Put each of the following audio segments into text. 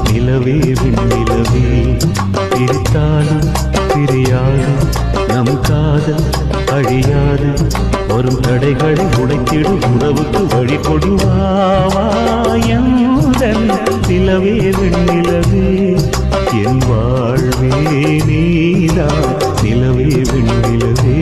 நிலவே விண்ணிலவே பிரித்தாலும் பிரியாது நம் காதல் அழியாது வரும் தடைகளை உடைத்திடும் உறவுக்கு வழி கொடுவாயந்தன் நிலவே விண்ணிலவே என் வாழ்வே நீதான் நிலவே விண்ணிலவே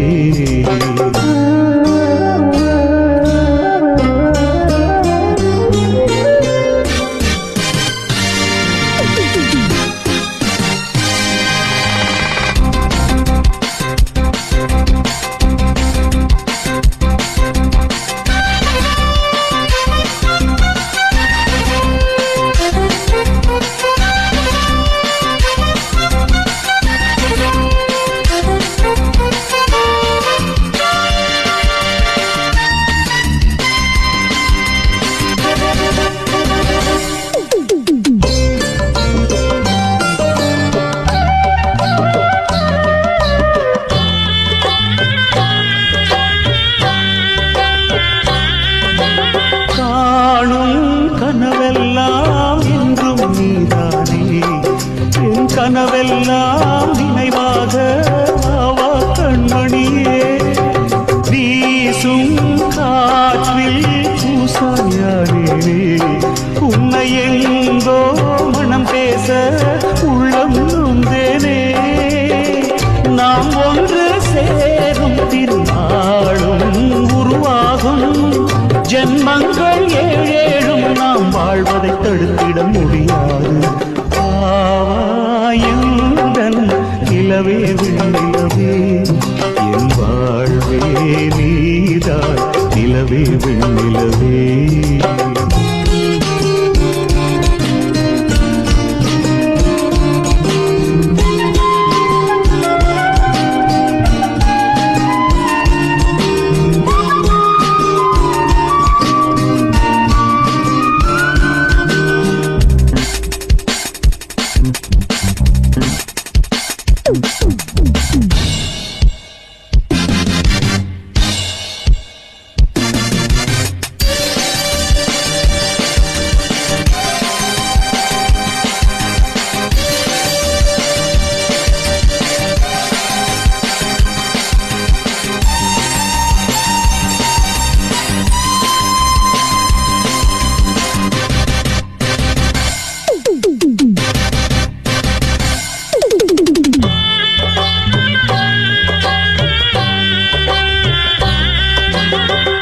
கனவெல்லாம் நினைவாக ஆவா கண்மணியே வீசும் காற்றில் பூசாயானே உன்னை எங்கோ மனம் பேச உள்ளம் நொந்தேனே நாம் ஒன்று சேரும் திருநாளும் உருவாகும் ஜென்மங்கள் ஏழேழும் நாம் வாழ்வதை தடுத்திட முடியாது நிலவே விண்ணிலவே என் வாழ்வே நீதான் நிலவே விண்ணிலவே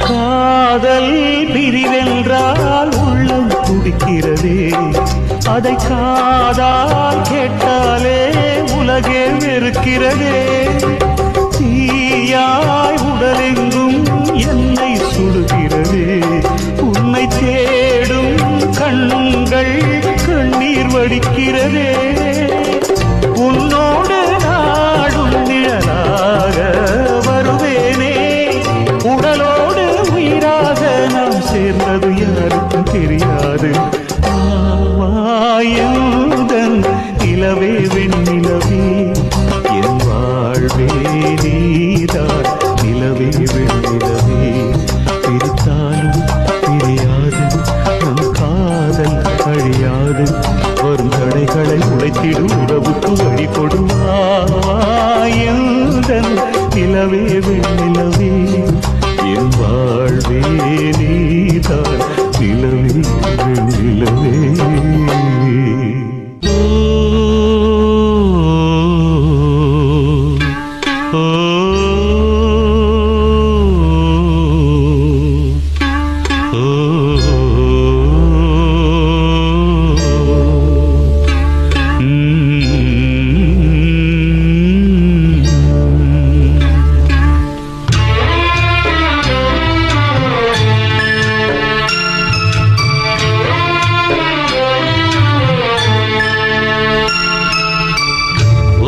காதல் பிரிவென்றால் உள்ளம் துடிக்கிறதே அதை காதால் கேட்டாலே உலகே வெறுக்கிறதே தீயாய் உடலெங்கும் என்னை சுடுகிறதே உன்னை தேடும் கண்கள் கண்ணீர் வடிக்கிறதே உன்னோடு நாடும் நிழலாக வருவேனே உடலோடு உயிராக நாம் சேர்ந்தது யாருக்கும் தெரியாது ஆவாயந்தன் நிலவே வெண்ணிலவே என் வாழ்வே நீதான் நிலவே வெண்ணிலவே பிரித்தாலும் பிரியாது நம் காதல் அழியாது வரும் தடைகளை உடைத்திடும் உறவுக்கு வழி கொடுவாயந்தன் நிலவே வெண்ணிலவே என் வாழ்வே நீதான் நிலவே வெண்ணிலவே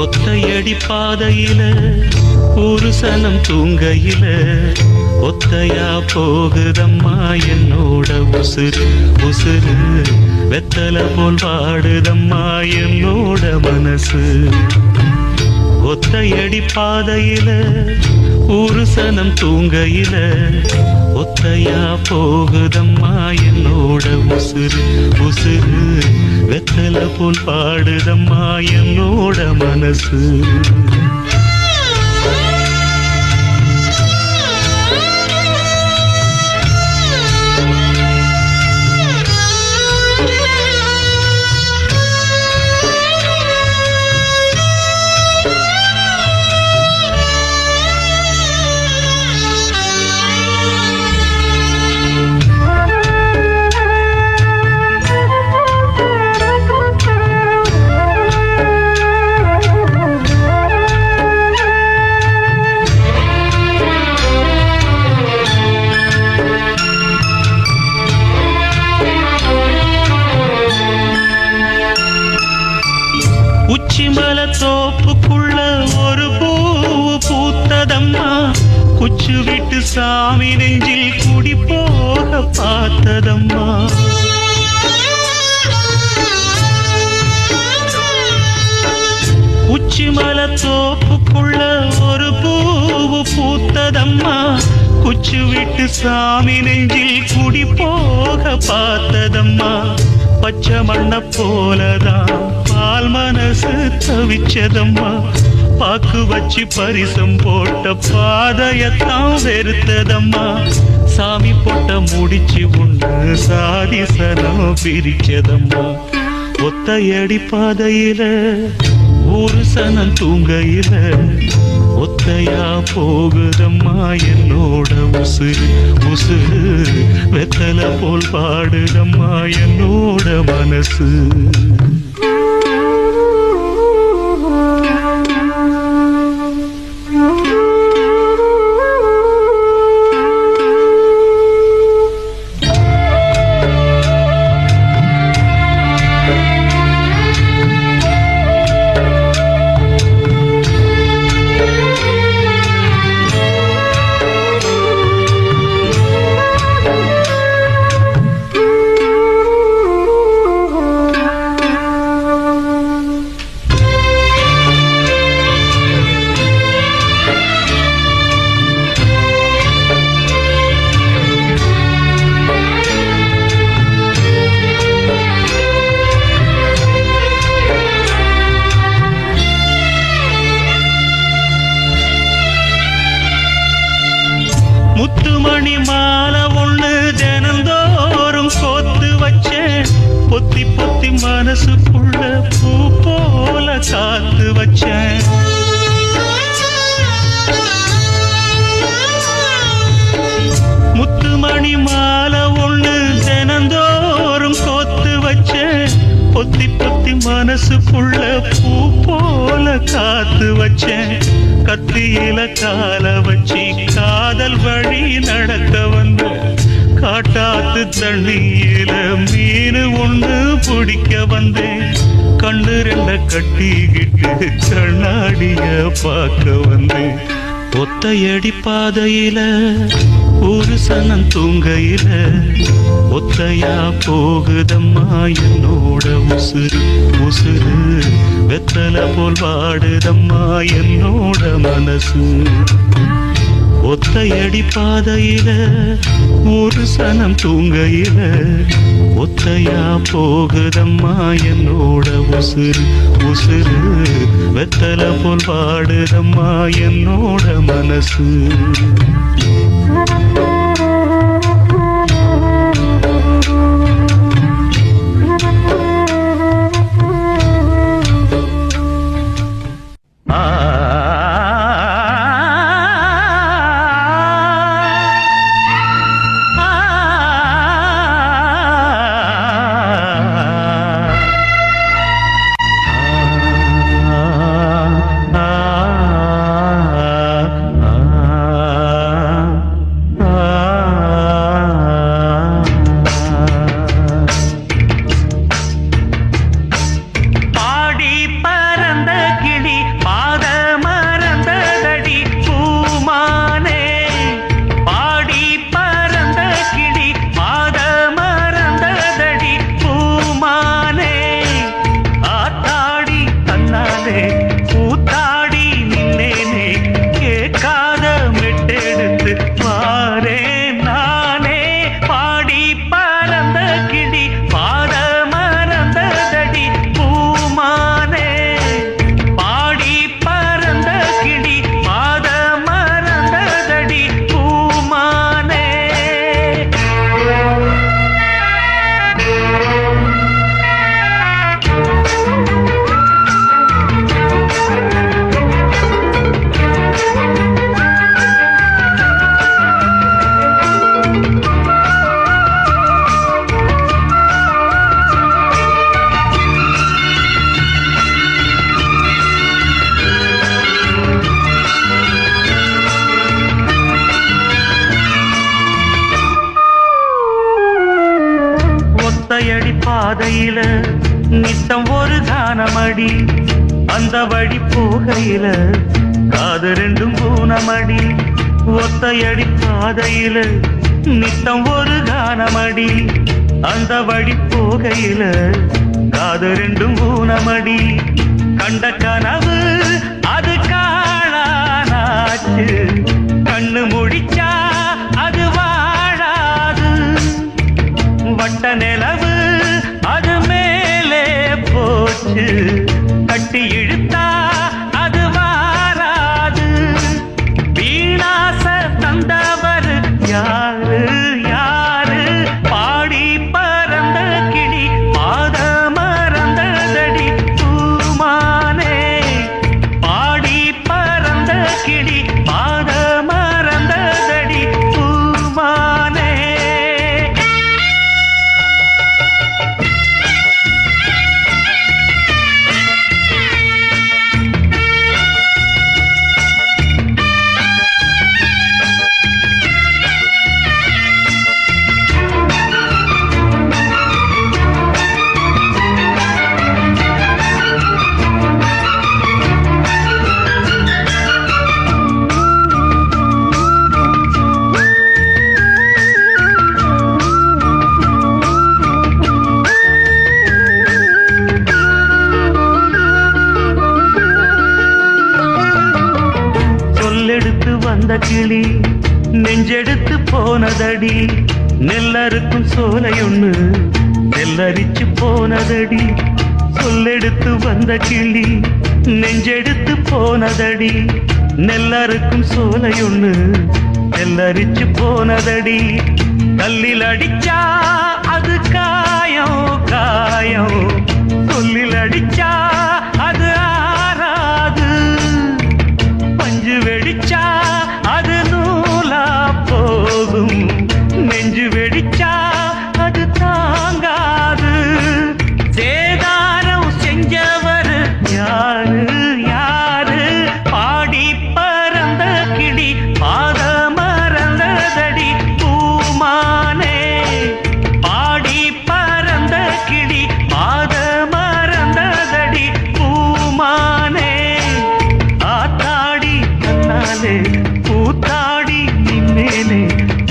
ஒத்தையடி பாதையில ஒரு சனம் தூங்கையில ஒத்தையா போகுதம்மா என்னோட உசுறு உசுறு வெத்தல போல் வாடுதம்மா என்னோட மனசு ஒத்தையடி பாதையில ஒரு சனம் தூங்கையில ஒத்தையா போகுதம்மா என்னோட உசுறு உசுறு வெத்தல போல் பாடுதம்மா என்னோட மனசு உச்சிமல தோப்புக்குள்ள ஒரு பூவு பூத்ததம்மா குச்சு விட்டு சாமி நெஞ்சில் குடி போக பார்த்ததம்மா உச்சிமல தோப்புக்குள்ள ஒரு பூவு பூத்ததம்மா குச்சு விட்டு சாமி நெஞ்சில் குடி போக பார்த்ததம்மா பச்சை மண்ண போலதான் பால் மனசு தவிச்சதம்மா பாக்கு வச்சு பரிசம் போட்ட பாதையத்தான் வெறுத்ததம்மா சாமி போட்ட முடிச்சு உண்டு சாதி சனம் பிரிச்சதம்மா ஒத்தையடி பாதையில ஒரு சனம் தூங்கையில ஒத்தையா போகுதம்மா என்னோட உசுறு உசுறு வெத்தல போல் பாடுதம்மா என்னோட மனசு முத்துமணி மாலை ஒண்ணு தினந்தோறும் கோத்து வச்சேன் பொத்தி பொத்தி மனசுக்குள்ள பூ போல காத்து வச்சேன் முத்துமணி மாலை ஒண்ணு தினந்தோறும் கோத்து வச்சேன் பொத்தி பொத்தி மனசுக்குள்ள பூ போல காத்து வச்சேன் கத்தியில கால வச்சு காதல் வழி நடக்க வந்து காட்டாத்து தண்ணியில மீன் ஒண்ணு பிடிக்க வந்தேன் கண்ணு ரெண்ட கட்டிக்கிட்டு கண்ணாடிய பார்க்க வந்தேன் ஒத்தையடி பாதையில ஒரு சனம் தூங்கையில ஒத்தையா போகுதம்மா என்னோட உசுறு உசுறு வெத்தல போல் பாடுதம்மா என்னோட மனசு ஒத்தையடி பாதையில ஒரு சனம் தூங்கையில ஒத்தையா போகுதம்மா என்னோட உசுறு உசுறு வெத்தல போல் பாடுதம்மா என்னோட மனசு பாதையில நித்தம் ஒரு கானமடி அந்த வழி போகையில காது ரெண்டும் பூனமடி ஒத்தையடி பாதையில நித்தம் ஒரு கானமடி அந்த வழி போகையில காது ரெண்டும் பூனமடி கண்ட கனவு அது காணானாச்சு கண்ணு முடிச்சா அது வாழாது வட்ட நிலவு அது மேலே போச்சு கட்டி இழுத்தா அது வாராது வீணாச தந்தவர் யாரு யாரு பாடி பறந்த கிளி பாத மறந்ததடி பூமானே பாடி பறந்த கிளி பாத மறந்ததடி பூமானே வந்த கிளி நெஞ்செடுத்து போனதடி நெல்லறுக்கும் சோலையொன்னு நெல்லரிச்சு போனதடி சொல்லெடுத்து வந்த கிளி நெஞ்செடுத்து போனதடி நெல்லறுக்கும் சோலையொன்னு நெல்லரிச்சு போனதடி கல்லில் அடிச்சா அது காயம் காயம் சொல்லில் அடிச்சா அது ஆறாது பஞ்சு வெடிச்சா அது நூலா போகும் நெஞ்சு வெடிச்சா அது தாங்காது சேதாரம் செஞ்சவர் யாரு யாரு பாடி பறந்த கிளி பாத மறந்ததடி பூமானே பாடி பறந்த கிளி பாத மறந்ததடி பூமானே ஆத்தாடி கண்ணாலே பூத்தாடி நின்னேனே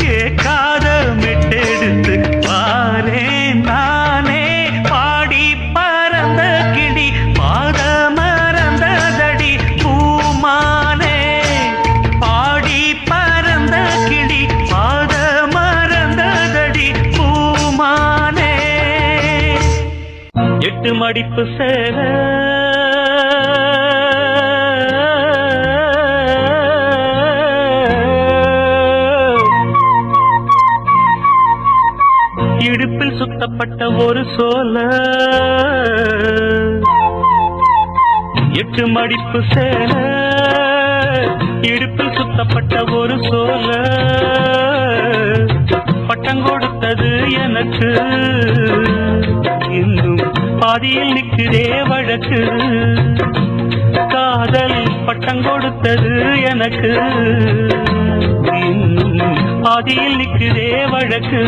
கேட்காத மெட்டெடுத்து பாரே நானே பாடி பறந்த கிளி பாத மறந்ததடி பூமானே பாடி பறந்த கிளி பாத மறந்ததடி பூமானே எட்டு மடிப்பு சேல இடுப்பில் சுத்தப்பட்ட ஒரு சோல எட்டு மடிப்பு சேல இடுப்பில் சுத்தப்பட்ட ஒரு சோல பட்டம் கொடுத்தது எனக்கு இன்னும் பாதியில் நிற்குதே வழக்கு காதல் பட்டம் கொடுத்தது எனக்கு இன்னும் பாதியில் நிற்குதே வழக்கு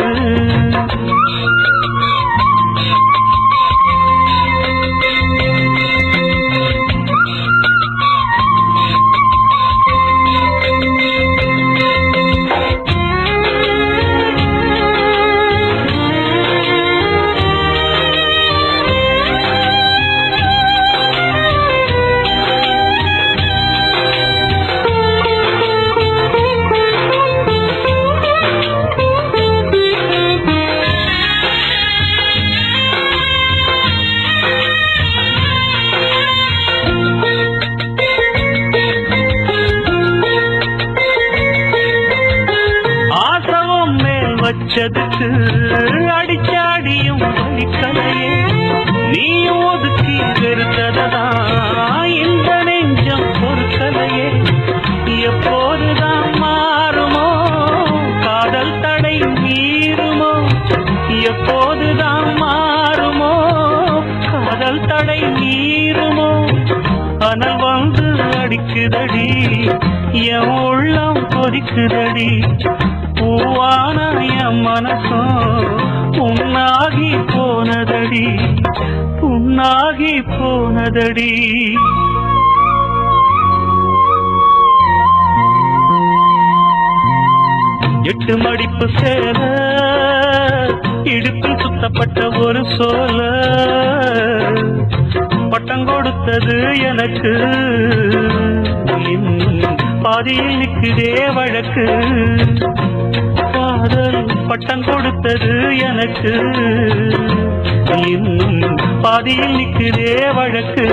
வச்சதுக்கு அடிச்சாடியும் வலிக்கலையே நீயும் ஒதுக்கி வெறுத்ததா இந்த நெஞ்சம் பொறுக்கலையே எப்போதுதான் மாறுமோ காதல் தடை மீறுமோ எப்போதுதான் மாறுமோ காதல் தடை மீறுமோ அனல் வந்து அடிக்குதடி என் உள்ளம் கொதிக்குதடி பூவான என் மனசும் புண்ணாகி போனதடி, புண்ணாகி போனதடி. எட்டு மடிப்பு சேல இடுப்பில் சுத்தப்பட்ட ஒரு சோல பட்டம் கொடுத்தது எனக்கு, பாதியில் நிற்குதே வழக்கு. காதல் பட்டம் கொடுத்தது எனக்கு, பாதியில் நிற்குதே வழக்கு.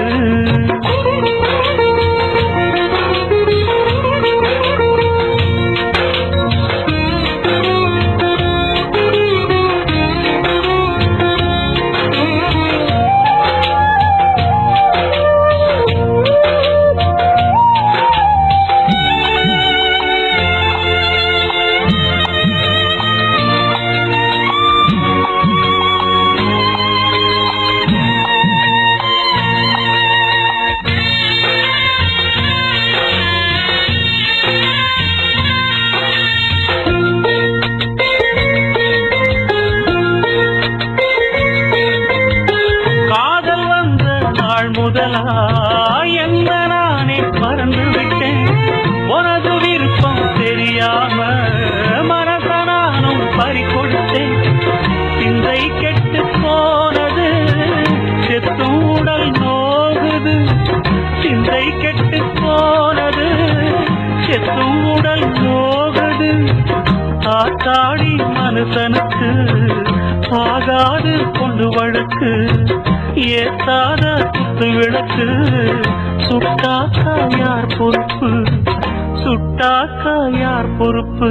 என்ன நானே மறந்து விட்டேன், உனது விருப்பம் தெரியாம மனச நானும் பறிகொடுத்தேன். சிந்தை கெட்டு போனது, செத்தும் உடல் நோகுது. சிந்தை கெட்டு போனது, செத்தும் உடல் நோகுது. ஆத்தாடி மனுஷனுக்கு ஆகாது கொண்டு வழக்கு, ஏத்தாத குத்து விளக்கு. சுட்டாக்கா யார் பொறுப்பு, சுட்டாக்கா யார் பொறுப்பு.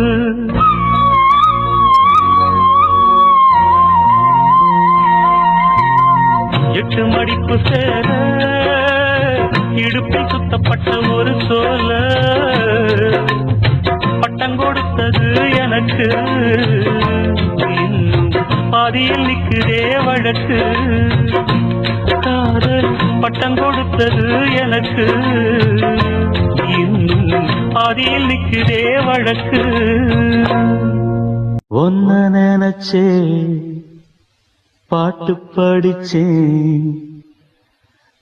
எட்டு மடிப்பு சேர இடுப்பில் சுத்தப்பட்ட ஒரு சோல பட்டம் கொடுத்தது எனக்கு, பாதியில் நிற்குதே வழக்கு. காதல் பட்டம் கொடுத்தது எனக்கு, பாதியில் நிற்குதே வழக்கு. ஒன்ன நினைச்சே பாட்டு படிச்சேன்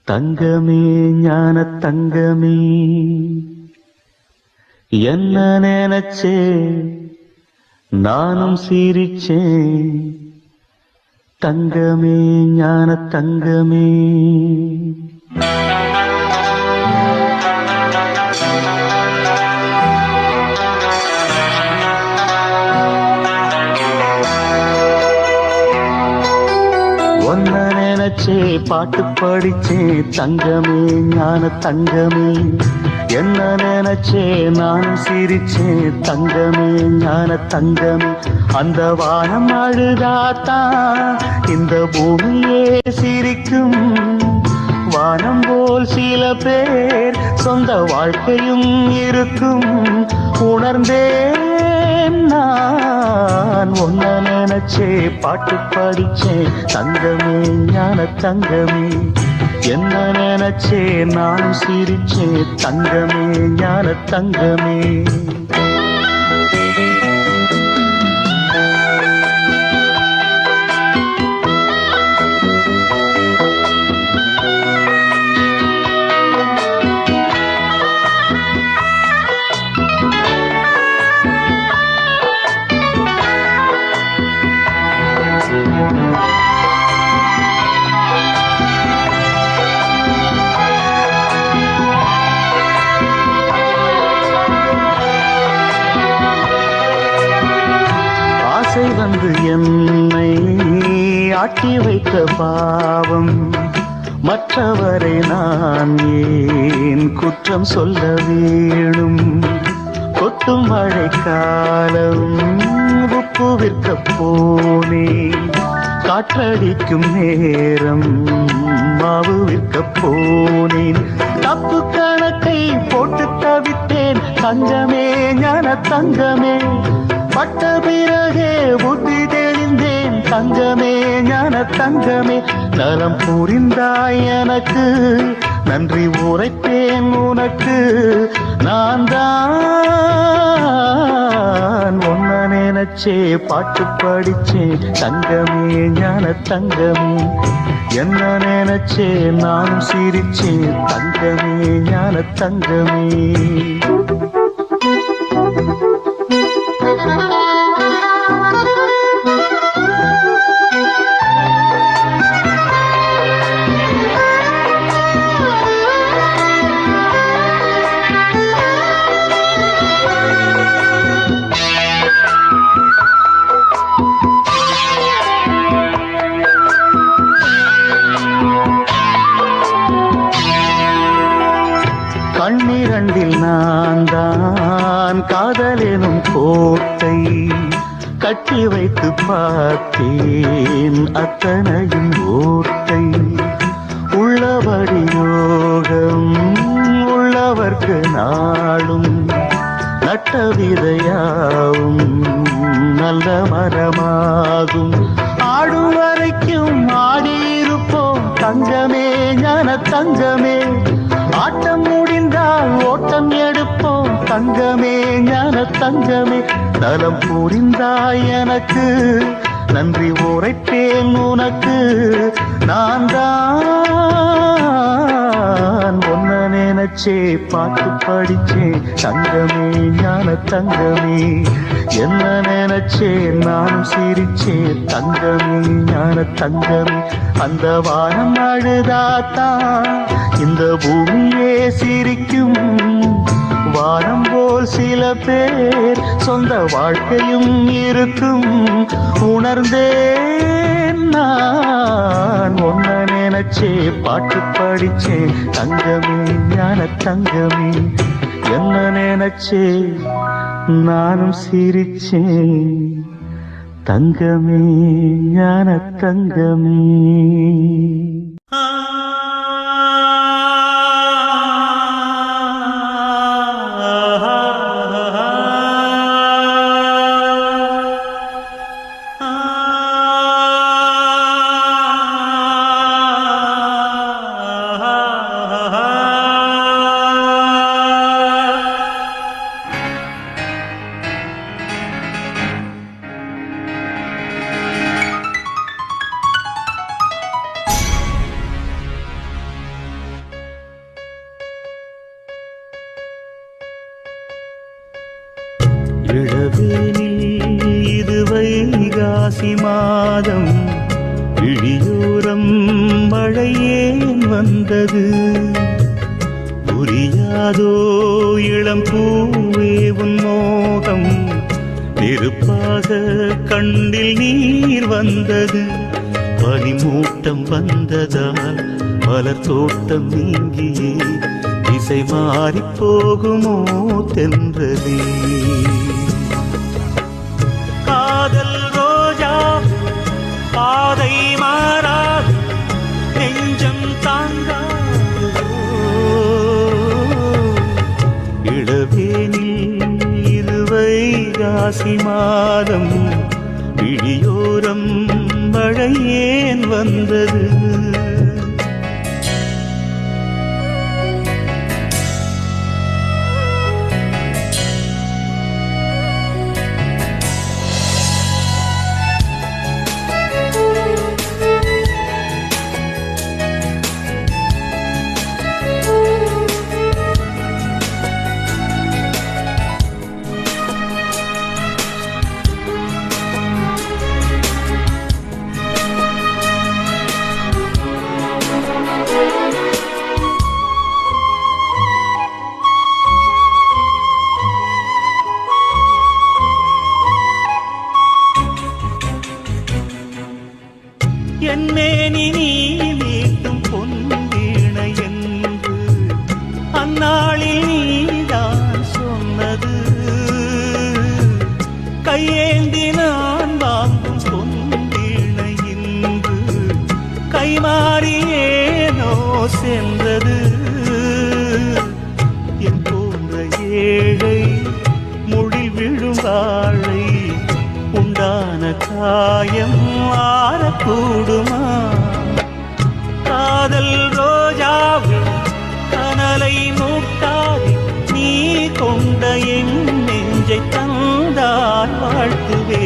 தங்கமே, ஞான தங்கமே. என்ன நினைச்சே நானும் சிரிச்சேன் தங்கமே, ஞான தங்கமே. ஒன்ன நினைச்சே பாட்டு படிச்சே தங்கமே, ஞான தங்கமே. என்ன நினைச்சே நான் சிரிச்சே தங்கமே, ஞான தங்கமே. அந்த வானம் அழுதாத்தான் இந்த பூமியே சிரிக்கும். வானம் போல் சில பேர் சொந்த வாழ்க்கையும் இருக்கும். உணர்ந்தேன் நான் ஒன்ன நினைச்சே பாட்டு படிச்சே தங்கமே, ஞான தங்கமே. என்ன நினைச்சே நான் சிரிச்சே தங்கமே, ஞான தங்கமே. வந்து என்னை ஆட்டி வைத்த பாவம், மற்றவரை நான் ஏன் குற்றம் சொல்ல வேணும். கொட்டும் மழை காலம் உப்பு விற்க போனே, காற்றடிக்கும் நேரம் மாவு விற்க போனேன். தப்பு கணக்கை போட்டு தவித்தேன் தங்கமே, ஞான தங்கமே. பட்ட பிறகே புத்தி தெளிந்தேன் தங்கமே, ஞான தங்கமே. நலம் புரிந்தாய் எனக்கு, நன்றி உரைப்பேன் உனக்கு. நான் தான் ஒன்ன நினைச்சே பாட்டு படிச்சேன் தங்கமே ஞான தங்கமே என்ன நினைச்சே நானும் சிரிச்சேன் தங்கமே ஞான தங்கமே கண்ணிரண்டில் நான் தான் காதலெனும் கோட்டை கட்டி வைத்து பார்த்தேன் அத்தனையும் ஓட்டை உள்ளபடி யோகம் உள்ளவர்க்கு நாளும் நட்ட விதையாவும் நல்ல மரமாகும் ஆடும் வரைக்கும் ஆடியிருப்போம் தங்கமே ஞான தங்கமே ஆட்டம் முடிந்தால் ஓட்டம் எடுப்போம் தங்கமே ஞான தங்கமே நலம் புரிந்தாய் எனக்கு நன்றி உரைப்பேன் உனக்கு நான் தான் ஒன்ன நினைச்சே பாட்டு படிச்சேன் தங்கமே ஞான தங்கமே என்ன நினைச்சே நானும் சிரிச்சேன் தங்கமே ஞான தங்கமே அந்த வானம் அழுதாத்தான் இந்த பூமியே சிரிக்கும் வானம் போல் சில பேர் சொந்த வாழ்க்கையும் இருக்கும் உணர்ந்தேன் நான் ஒன்ன நினைச்சே பாட்டு படிச்சேன் தங்கமே ஞான தங்கமே என்ன நினைச்சே நானும் சிரிச்சேன் தங்கமே ஞான தங்கமே இளவேனில் இது வைகாசி மாதம் இழியோரம் மழையேன் வந்தது புரியாதோ இளம் பூவே உன் மோகம் நெருப்பாக கண்ணில் நீர் வந்தது பனிமூட்டம் வந்ததால் மலர் தோட்டம் நீங்கியே திசை மாறி போகுமோ தென்றலே காதல் ரோஜா பாதை மாறாது நெஞ்சம் தாங்காதோ இளவேனில் இது வைகாசி மாதம் விழியோரம் மழை ஏன் வந்தது என்னேனி நீ மீட்டும் பொன்வீணை என்று அந்நாளில் நீதான் சொன்னது கையேந்தி நான் வாங்கும் பொன்வீணை இன்று கைமாறியேனோ சென்றது என் போன்ற ஏழை முழில் விழும் வாழை உண்டான காயம் ஆறக்கூடுமா காதல் ரோஜாவே கனலை மூட்டாதே நீ கொண்ட என் நெஞ்சை தந்தால் வாழ்த்துவே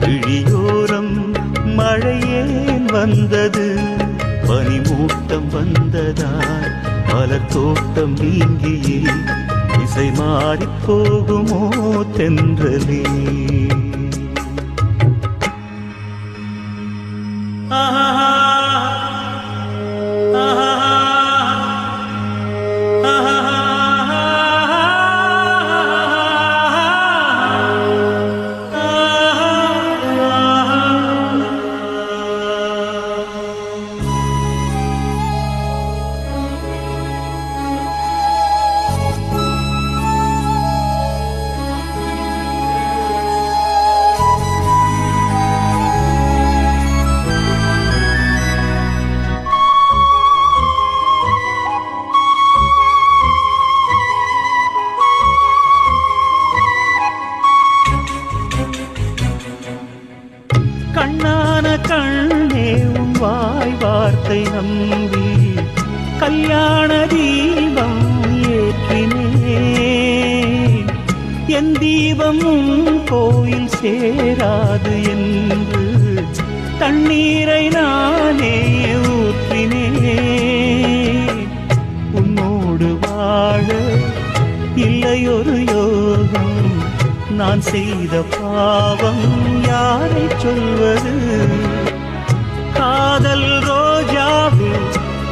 விழியோரம் மழையேன் வந்தது, பனிமூட்டம் வந்ததால் மலர் தோட்டம் நீங்கியே திசை மாறிப் போகுமோ தென்றலே. கண்ணான கண்ணே உன் வாய் வார்த்தை நம்பி கல்யாண தீபம் ஏற்றினேன். என் தீபம் கோயில் சேராது என்று தண்ணீரை நானே ஊற்றினேன். உன்னோடு வாழ இல்லையொரு யோகம், நான் செய்த பாவம் யாரை சொல்வது. காதல் ரோஜாவே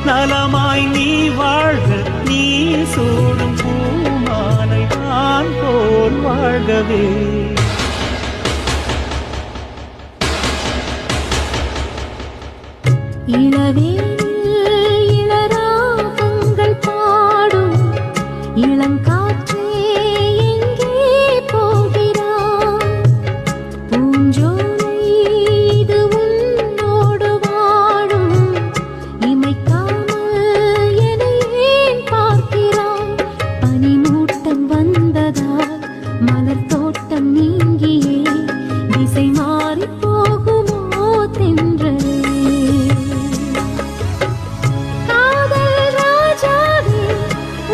நலமாய் நீ வாழ்க, நீ சூடும் பூமாலை நான் போல் வாழ்கவே. இளராகங்கள் பாடும் இளங்காற்றே மலர் தோட்டம் நீங்கியே திசை மாறி போகுமோ தென்றலே. காதல் ராஜாவே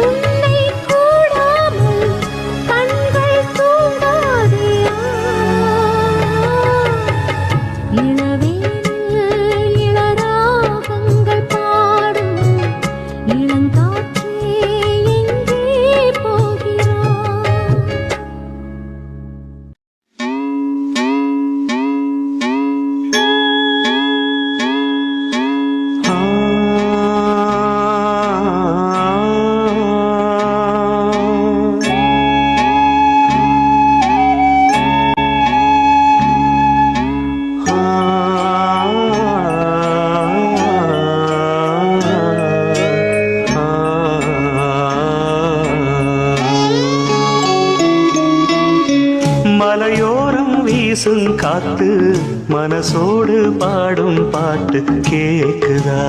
உன்னை கூடாமல் கண்கள் தூங்காதே. இளவேனில் இளராகங்கள் பாடும் இளங்காற்றே எங்கே போகிறாய். மலையோரம் வீசும் காத்து மனசோடு பாடும் பாட்டு கேக்குதா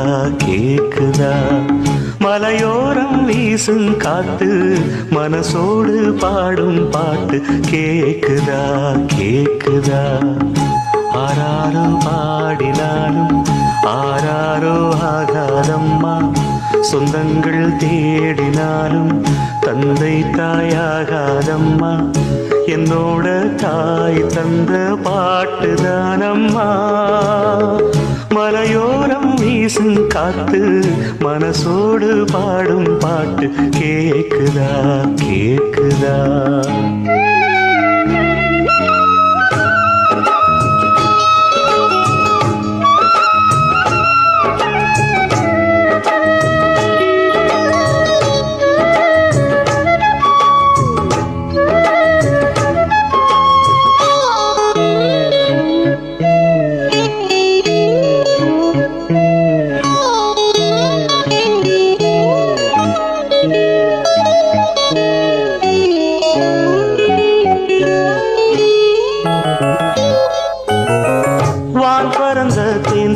கேக்குதா. மலையோரம் வீசும் காத்து மனசோடு பாடும் பாட்டு கேக்குதா கேக்குதா. ஆராரோ பாடினாலும் ஆராரோ ஆகாதம்மா, சொந்தங்கள் தேடினாலும் தந்தை தாயாகாதம்மா. என்னோட தாய் தந்த பாட்டுதானம்மா. மலையோரம் வீசும் காத்து மனசோடு பாடும் பாட்டு கேக்குதா கேக்குதா.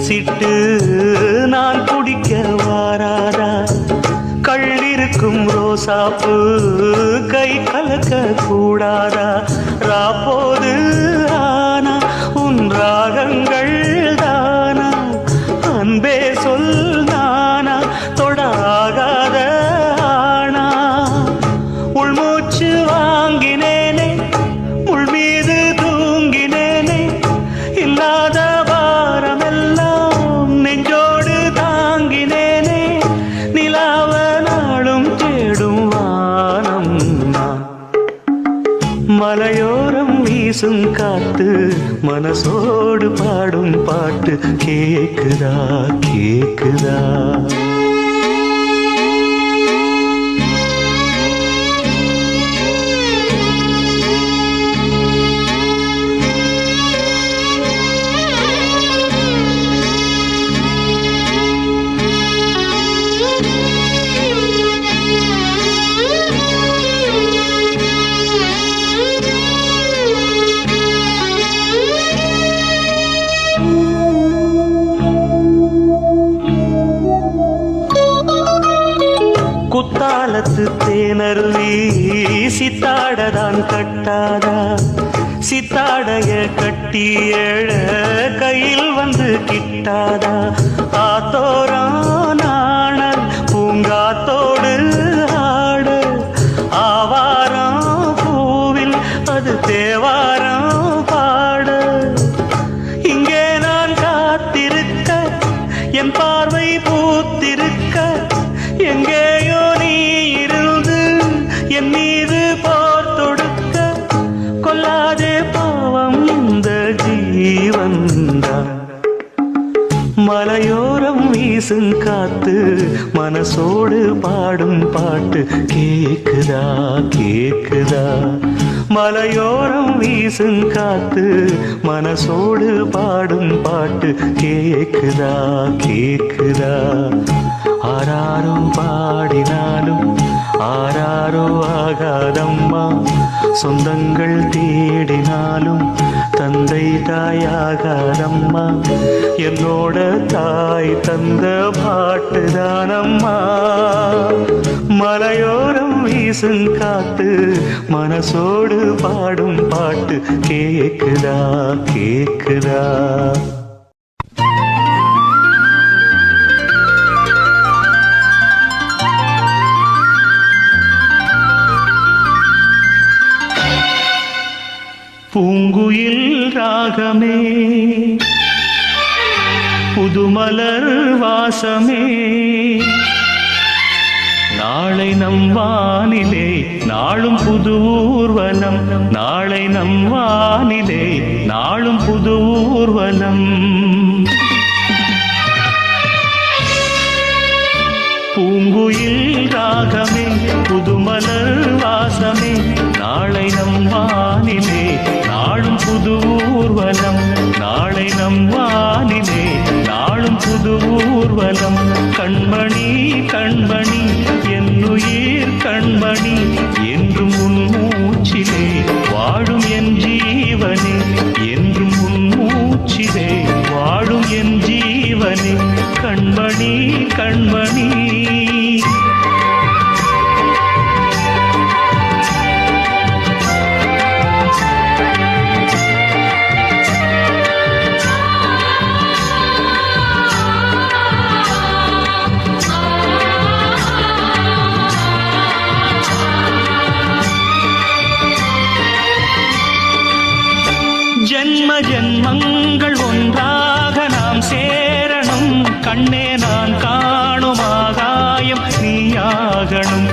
சிட்டு நான் குடிக்க வாராதா. கள்ளிருக்கும் ரோசாப்பு கை கலக்க கூடாதா. ராப்போது ஆனா உன் ராகங்கள் தானா, அன்பே சொல் நானா தொடாகாத ஆனா. உள்மூச்சு வாங்கினேனே உள் மீது தூங்கினேனே, வீசும் காத்து மனசோடு பாடும் பாட்டு கேக்குதா கேக்குதா குத்தாலத்து தேனருவி சித்தாடதான் கட்டாதா சித்தாடைய கட்டி எழ கையில் வந்து கிட்டாதா ஆத்தோரானாணல் பூங்காத்தோடு ஆட ஆவாரம் பூவில் அது தேவாரம் பாட இங்கே நான் காத்திருக்க என் பார்வை பூத்திருக்க எங்கேயோ நீ இருந்து என் மீது போர் தொடுக்க கொல்லாதே பாவம் இந்த ஜீவன்தான் மலையோரம் வீசும் காத்து மனசோடு பாடும் பாட்டு கேக்குதா கேக்குதா மலையோரம் வீசும் காத்து மனசோடு பாடும் பாட்டு கேக்குதா கேக்குதா ஆராரோ பாடினாலும் ஆராரோ ஆகாதம்மா சொந்தங்கள் தேடினாலும் தந்தை தாயாகாதம்மா என்னோட தாய் தந்த பாட்டுதானம்மா மலையோரம் வீசும் காத்து மனசோடு பாடும் பாட்டு கேக்குதா கேக்குதா பூங்குயில் ராகமே புதுமலர் வாசமே நாளை நம் வானிலே நாளும் புது ஊர்வலம் நாளை நம் வானிலே நாளும் புது ஊர்வலம் பூங்குயில் ராகமே புதுமலர் வாசமே நாளை நம் வானிலே நாளும் புது ஊர்வலம் நாளை நம் வானிலே நாளும் புது ஊர்வலம் கண்மணி கண்மணி என்னுயிர் கண்மணி என்றும் உன் மூச்சிலே வாழும் என் ஜீவனே என்றும் உன் மூச்சிலே வாழும் என் ஜீவனே கண்மணி கண்மணி ஜென்ம ஜென்மங்கள் ஒன்றாக நாம் சேரணும் கண்ணே நான் காணும் ஆகாயம் நீயாகணும்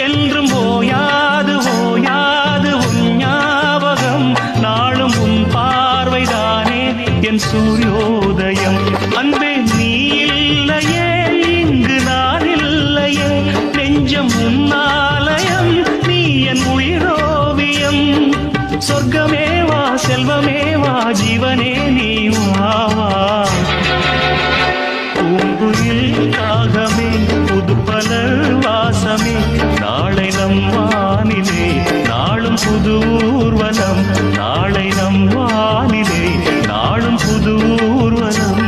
என்றும் ஓயாது ஓயாது உன் ஞாபகம் நாளும் உன் பார்வைதானே என் சூரியோதயம் அன்பே நீ இல்லையே இங்கு நான் இல்லையே நெஞ்சம் உன்னாலயம் நீ என் உயிரோவியம் சொர்க்கமே வா செல்வமே வா ஜீவனே நீ வா பூங்குயில் ராகமே புதுமலர் வாசமே நாளை நம் வானிலே நாளும் புது ஊர்வலம் நாளை நம் வானிலே நாளும் புது ஊர்வலம்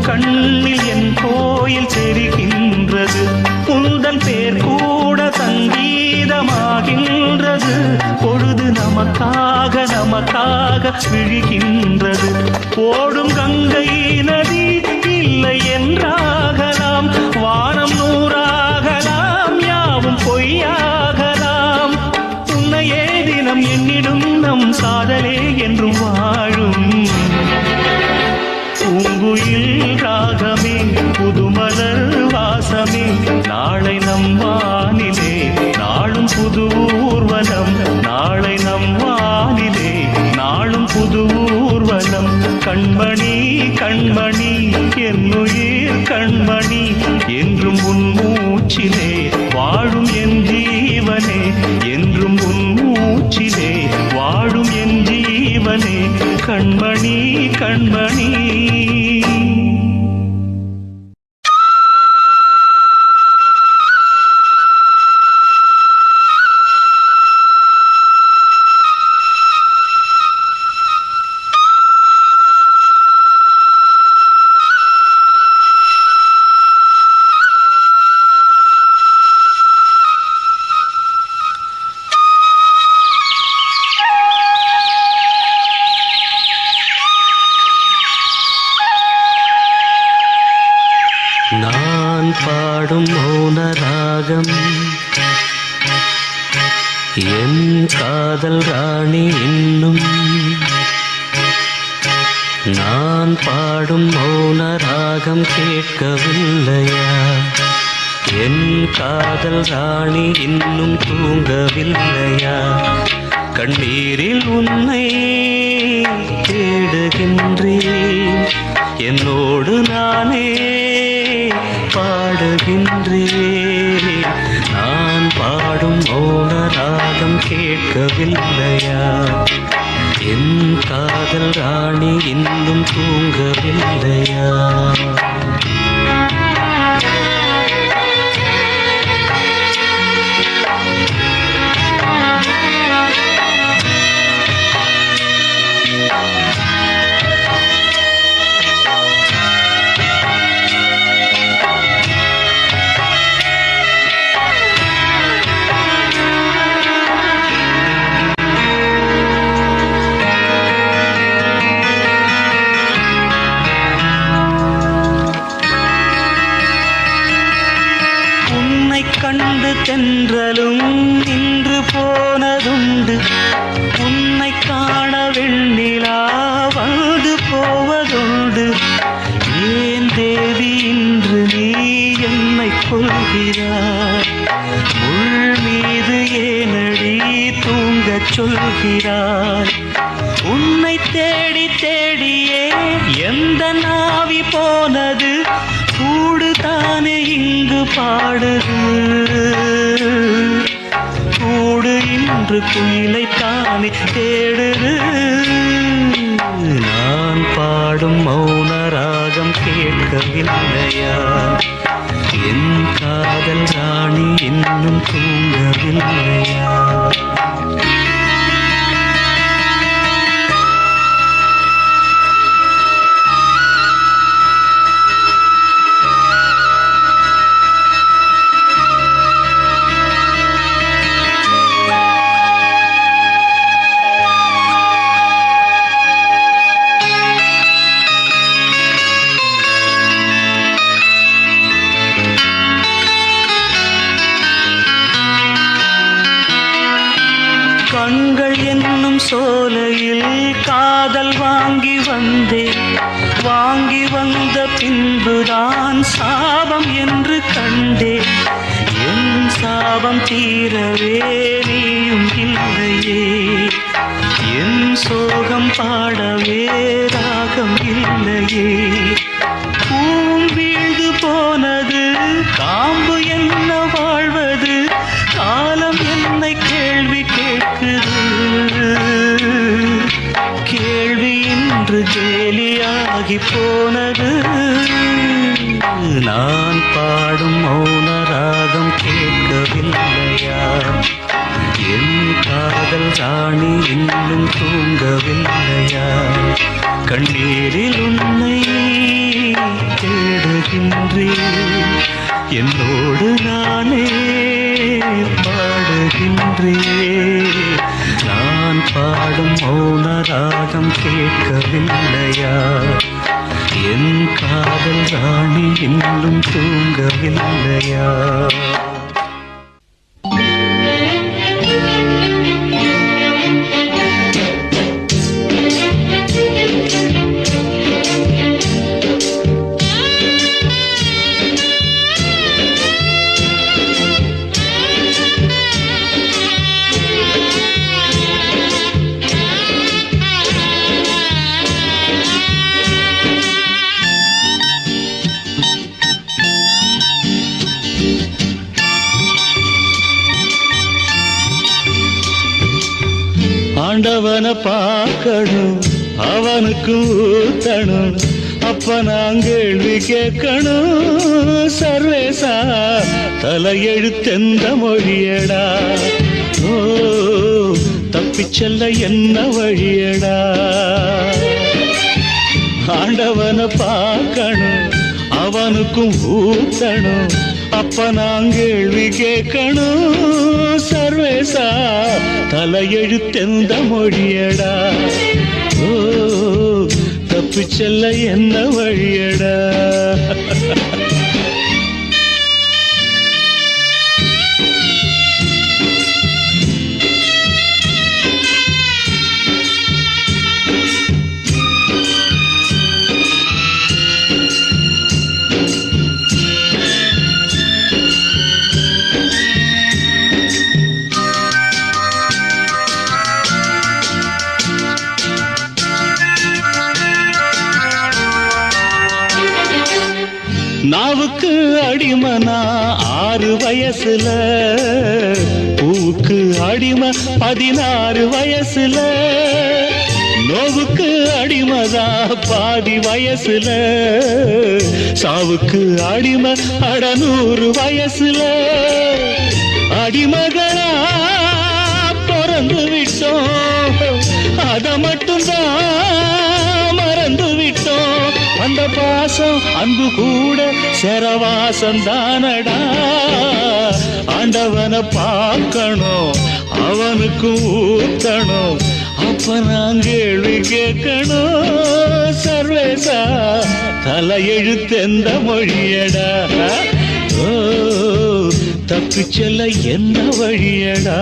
கண்ணில் என் கோயில் தெரிகின்றது உந்தன் பேர் கூட சங்கீதமாகின்றது நமக்காக விழுகின்றது. ஓடும் கங்கை நதி இல்லை என்றாகலாம், வானம் நூறாகலாம், யாவும் பொய்யாகலாம். உன்னையே தினம் என்னிடும் நம் காதலே என்றும் வாழும். பூங்குயில் ராகமே புதுமலர் வாசமே, நாளை நம் வானிலே நாளும் புது ஊர்வலம். நாளை நம் வானிலே நாளும் புது ஊர்வலம். கண்மணி கண்மணி என்னுயிர் கண்மணி, என்றும் உன் மூச்சிலே வாழும் என் ஜீவனே. என்றும் உன் மூச்சிலே வாழும் என் ஜீவனே. கண்மணி கண்மணி. நான் பாடும் மௌன ராகம் என் காதல் ராணி இன்னும். நான் பாடும் மௌன ராகம் கேட்கவில்லையா? என் காதல் ராணி இன்னும் தூங்கவில்லையா? கண்ணீரில் உன்னை தேடுகின்றேன், என்னோடு நானே பாடுகின்றேன். நான் பாடும் மௌன ராகம் கேட்கவில்லையா? என் காதல் ராணி இன்னும் தூங்கவில்லையா? கண்டு தென்றலும் நின்று போனதுண்டு, உன்னை காண வெண்ணிலா வந்து போவதுண்டு. ஏன் தேவி இன்று நீ என்னை கொள்கிறாய்? முள் மீது ஏனடி தூங்கச் சொல்கிறாய்? உன்னை தேடி தேடியே எந்த நாவி போனது, கூடு தானே இங்கு பாடுது. கூடு இன்று குயிலை தானே தேடுது. நான் பாடும் மௌன ராகம் கேட்கவில்லையா? என் காதல் ராணி இன்னும் தூங்கவில்லையா? கண்கள் என்னும் சோலையில் காதல் வாங்கி வந்தேன். வாங்கி வந்த பின்புதான் சாபம் என்று கண்டேன். என் சாபம் தீரவே நீயும் இல்லையே, என் சோகம் பாடவே ராகம் இல்லையே. பூம் வீழ்ந்து போனது, காம்பு என்ன வாழ்வது, காலம் என்னை கேள்வி கேட்குது. கேள்வி இன்று கேலியாகி போனது. நான் பாடும் மௌன ராகம் கேட்கவில்லையா? என் காதல் ராணி இன்னும் தூங்கவில்லையா? கண்ணீரில் உன்னை தேடுகின்றேன், என்னோடு நானே பாடுகின்றேன். நான் நான் பாடும் மௌன ராகம் கேட்கவில்லையா? என் காதல் ராணி இன்னும் தூங்கவில்லையா? ஆண்டவனை பார்க்கணும், அவனுக்கு ஊத்தணும், அப்ப நான் கேள்வி கேட்கணும். சர்வேசா தலையெழுத்தெந்த மொழியடா? ஓ தப்பிச்செல்ல என்ன வழியடா? ஆண்டவனை பார்க்கணும், அவனுக்கும் ஊத்தணும், அப்ப நான் கேள்வி கேட்கணும். சர்வேசா தலையெழுத்தெந்த மொழியடா? ஓ தப்பிச்செல்ல என்ன வழியடா? நாவுக்கு அடிமனா 6 வயசுல, பூவுக்கு அடிமை 16 வயசுல, நோவுக்கு அடிமதா பாதி வயசுல, சாவுக்கு அடிமை 100 வயசுல. அடிமகளா பிறந்து விட்டோம், அத மட்டும்தான் மறந்து விட்டோம். அந்த பாசம் அன்பு கூட சரவாசம் தானடா. ஆண்டவனை பார்க்கணும், அவனுக்கு ஊத்தணும், அப்ப நான் கேள்வி கேட்கணும். சர்வேசா தலையெழுத்தெந்த மொழியடா? ஓ தப்பிச்செல்ல என்ன வழியடா?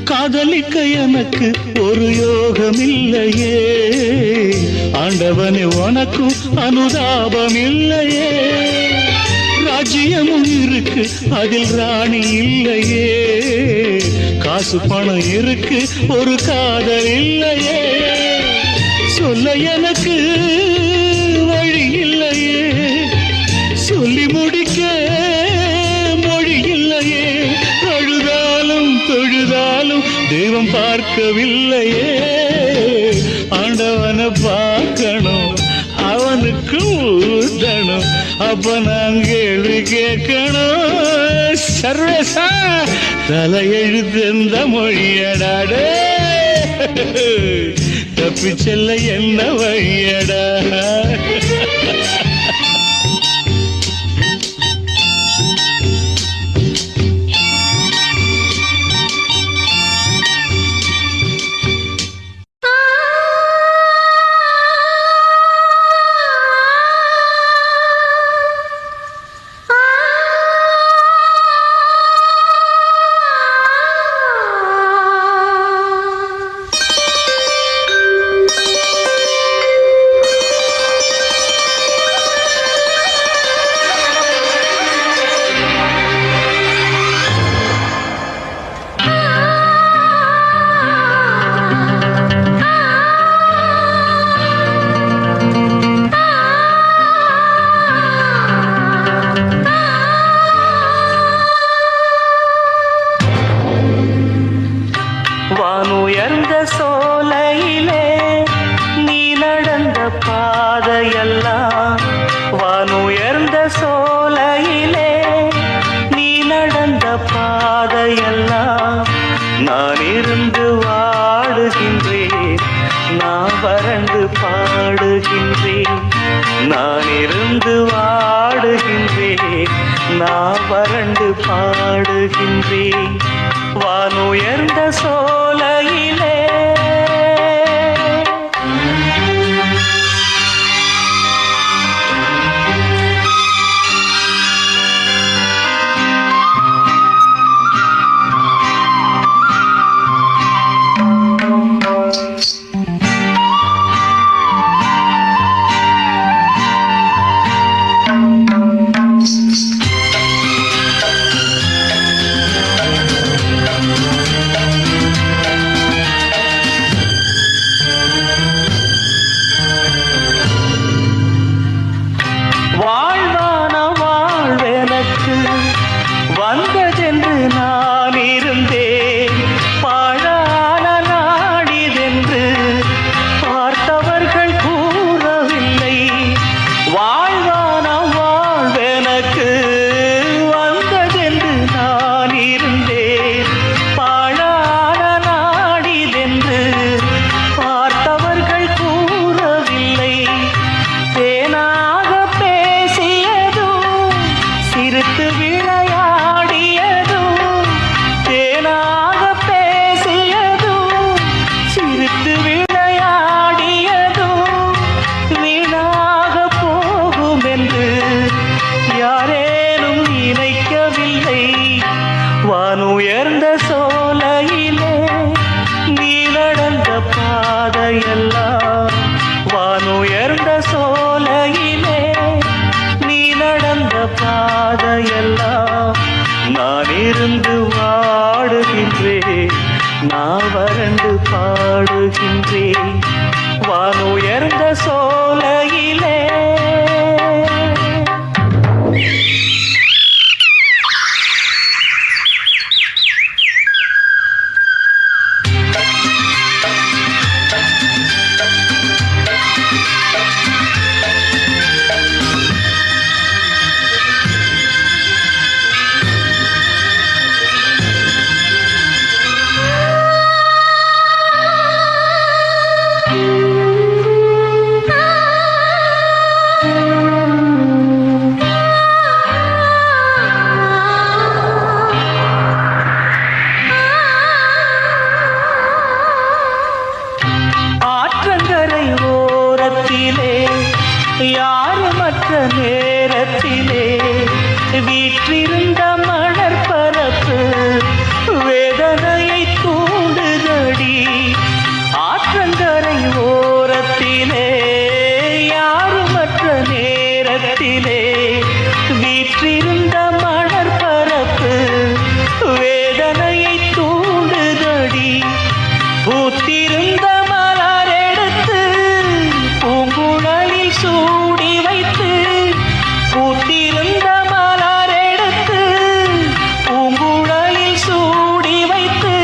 காதலிக்க எனக்கு ஒரு யோகம் இல்லையே, ஆண்டவனே உனக்கும் அனுதாபம் இல்லையே. ராஜ்யமும் இருக்கு அதில் ராணி இல்லையே, காசு பணம் இருக்கு ஒரு காதல் இல்லையே. சொல்ல எனக்கு வழி இல்லையே, சொல்லி முடிக்க மொழி இல்லையே. அழுதாலும் தொழுதாலும் தெய்வம் பார்க்கவில்லையே. ஆண்டவனை பார்க்கணும், அவனுக்கு ஊதணும், அப்ப நான் கேள்வி கேட்கணும். சர்வேசா தலையெழுத்தெந்த மொழியடாடே? தப்பிச்செல்ல என்ன வழியடா? பாதையெல்லாம் வானுயர்ந்த சோலையிலே நீ நடந்த பாதையெல்லாம் நான் இருந்து வாடுகின்றேன், நான் வறண்டு பாடுகின்றேன். நான் இருந்து வாடுகின்றேன், நான் வறண்டு பாடுகின்றேன். வானுயர்ந்த சோலையிலே வாழ்வான வாழ்வெனக்கு வந்ததென்று நான் இருந்தேன், பாழான நாடிதென்று பார்த்தவர்கள் கூறவில்லை. வாழ்வான வாழ்வெனக்கு வந்ததென்று நான் இருந்தேன், பாழான நாடிதென்று பார்த்தவர்கள் கூறவில்லை. தேனாக பேசியதும் சிரித்து விளையாடியதும், தேனாக பேசியதும் சிரித்து விளையாடியதும் வீணாக போகும் என்று யாரேனும் நினைக்கவில்லை. வானுயர்ந்த சோலையிலே நீ நடந்த பாதையெல்லாம், வானுயர்ந்த சோலையிலே நீ நடந்த பாதையெல்லாம் நான் இருந்து வாடுகின்றேன், நான் வறண்டு பாடுகின்றேன். வானுயர்ந்த சோலையிலே ஆற்றங்கரை ஓரத்திலே யாருமற்ற நேரத்திலே வீற்றிருந்த மணற்பரப்பு வேதனையை தூண்டுதடி. ஆற்றங்கரை ஓரத்திலே யாருமற்ற நேரத்திலே வீற்றிருந்த மணற்பரப்பு வேதனையை தூண்டுதடி. பூத்திருந்த மலரெடுத்து பூங்குழலில் சூடி வைத்து, பூத்திருந்த மலரெடுத்து பூங்குழலில் சூடி வைத்து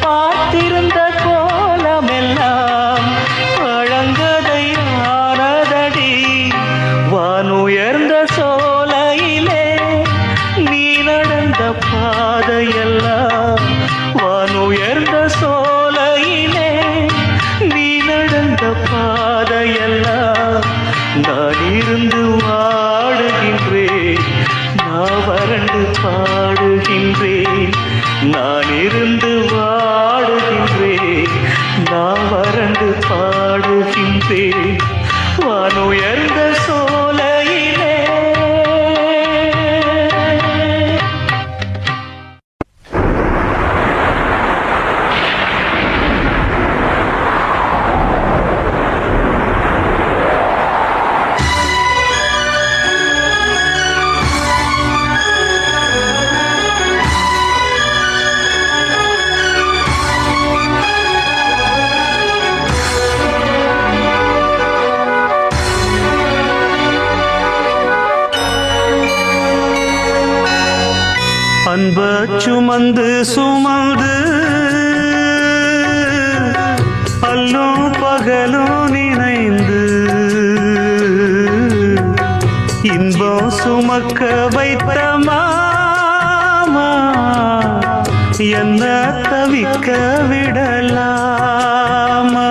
பார்த்திருந்த கோலமெல்லாம் பழங்கதையானதடி. வானுயர்ந்த சோலையிலே நீ நடந்த பாதையெல்லாம், வானுயர்ந்த சோலையிலே நீ நடந்த பாதையெல்லாம் நான் இருந்து வாடுகின்றேன், நான் வறண்டு பாடுகின்றேன். நான் இருந்து வாடுகின்றேன், நான் வறண்டு பாடுகின்றேன். வானுயர்ந்த சோலையிலே அன்ப சுமந்து சுமந்து அல்லும் பகலும் நினைந்து இன்பம் சுமக்க வைத்த மாமா என்ன தவிக்க விடலாமா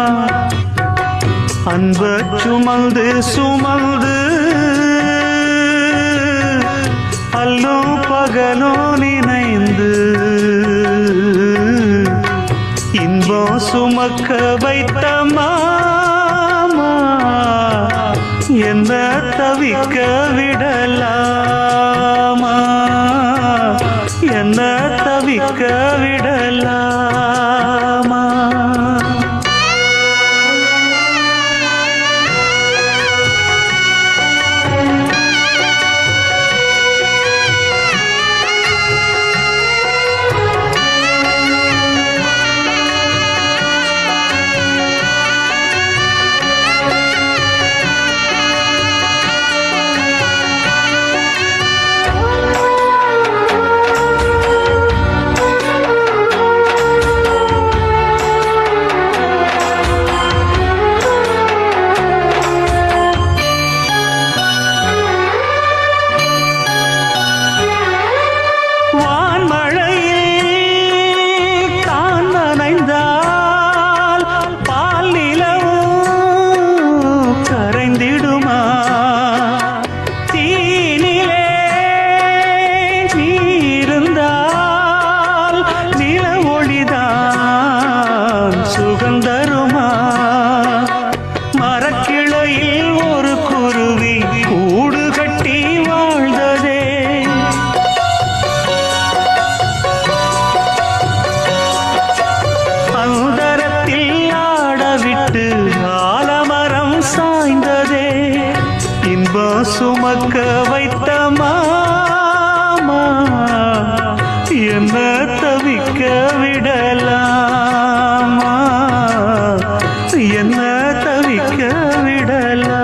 அன்ப சுமந்து சுமந்து அல்லும் பகலும் நினைந்து இன்பம் சுமக்க வைத்த மாமா என்ன தவிக்க விடலாமா என்ன தவிக்க விடலாமா சுமக்க வைத்த மாமா என்ன தவிக்க விடலாமா என்ன தவிக்க விடலாமா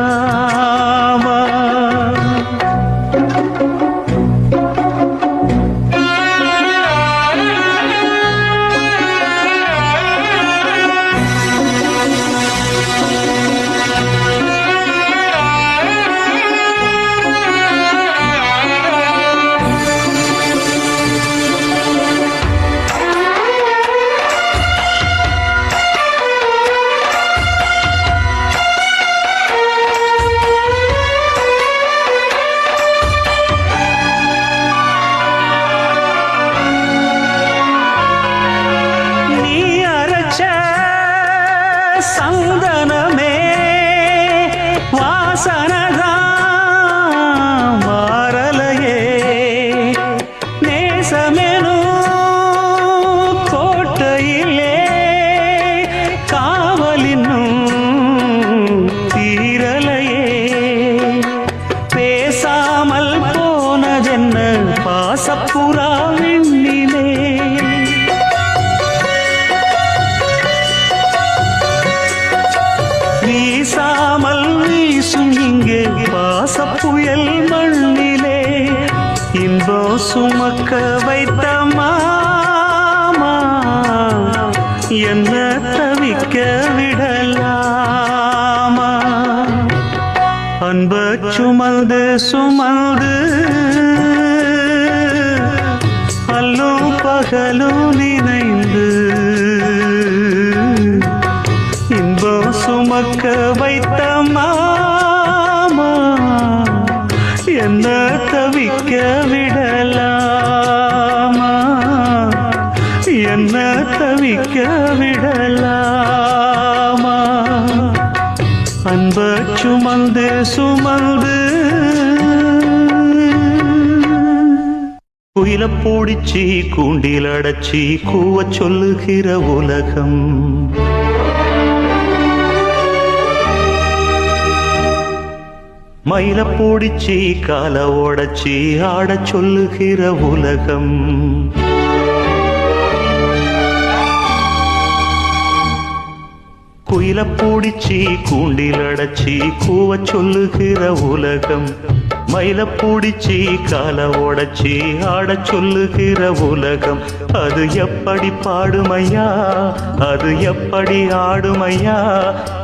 சந்தனமே வாசனதான் மாறலையே நேசமெனும் கோட்டையிலே காவலினும் தீரலையே பேசாமல் போனதென்ன பாசப்புறா விண்ணிலே வீசாமல் வீசும் இங்கே பாசப்புயல் மண்ணிலே இன்பம் சுமக்க வைத்த மாமா என்ன தவிக்க விடலாமா அன்ப சுமந்து சுமந்து அல்லும் பகலும் நினைந்து இன்பம் சுமக்க வைத்த மாமா என்ன தவிக்க விடலாமா என்ன தவிக்க விடலாமா அன்ப சுமந்து சுமந்து குயில பூடிச்சி கூண்டில் அடைச்சி கூவ சொல்லுகிற உலகம் மயில பூடிச்சி கால ஓடச்சி ஆட சொல்லுகிற உலகம் குயில பூடிச்சி கூண்டில் அடைச்சி கூவ சொல்லுகிற உலகம் மயில பூடிச்சி கால ஓடச்சி ஆட சொல்லுகிற உலகம் அது எப்படி பாடுமையா அது எப்படி ஆடுமையா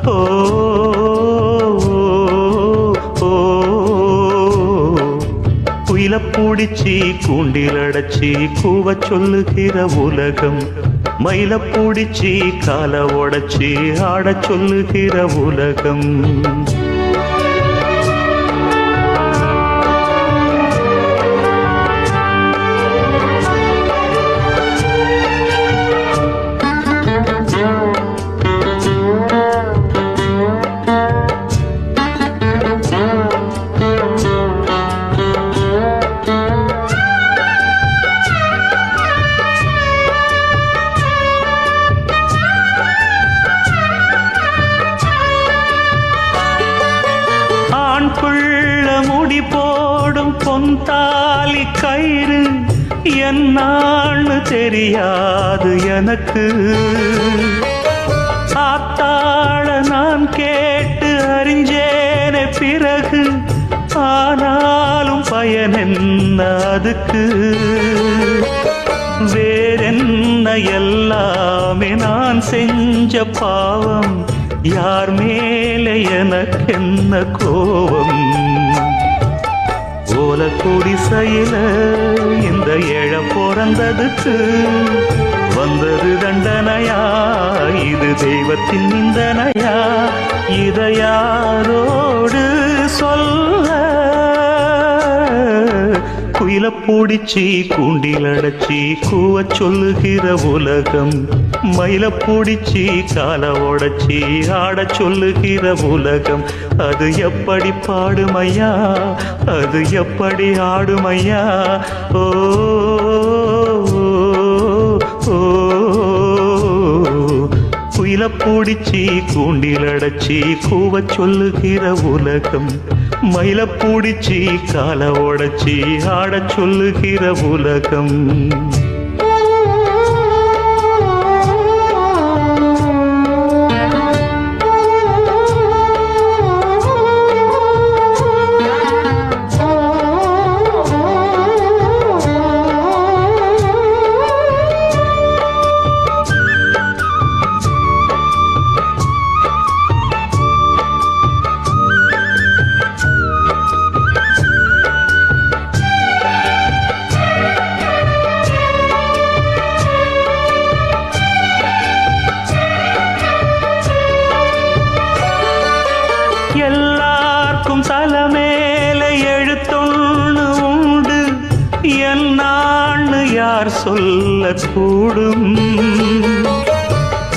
ஓ குயில பூடிச்சி கூண்டில் அடைச்சி கூவ சொல்லுகிற உலகம் மயில பூடிச்சி கால உடைச்சி ஆட சொல்லுகிற உலகம் புள்ள முடி போடும் பொன்தாலி கயிறு என்னான்னு தெரியாது எனக்கு ஆத்தாள நான் கேட்டு அறிஞ்சேனே பிறகு ஆனாலும் பயன் என்ன அதுக்கு வேறென்ன எல்லாமே நான் செஞ்ச பாவம் யார் மேலே எனக்கென்ன கோபம் ஓல குடிசையில இந்த ஏழ பிறந்ததுக்கு வந்தது தண்டனையா இது தெய்வத்தின் நிந்தனையா இதை யாரோடு சொல்ல குயில பூடிச்சி கூண்டில் அடைச்சி கூவ சொல்லுகிற உலகம் மயில பூடிச்சி கால உடைச்சி ஆட சொல்லுகிற உலகம் அது எப்படி பாடுமையா அது எப்படி ஆடுமையா ஓ குயில பூடிச்சி கூண்டில் அடைச்சி கூவ சொல்லுகிற உலகம் மயில பூடிச்சி கால உடைச்சி ஆட சொல்லுகிற உலகம் எல்லாருக்கும் தலைமேல எழுத்தொன்னு உண்டு என்னான்னு யார் சொல்ல கூடும்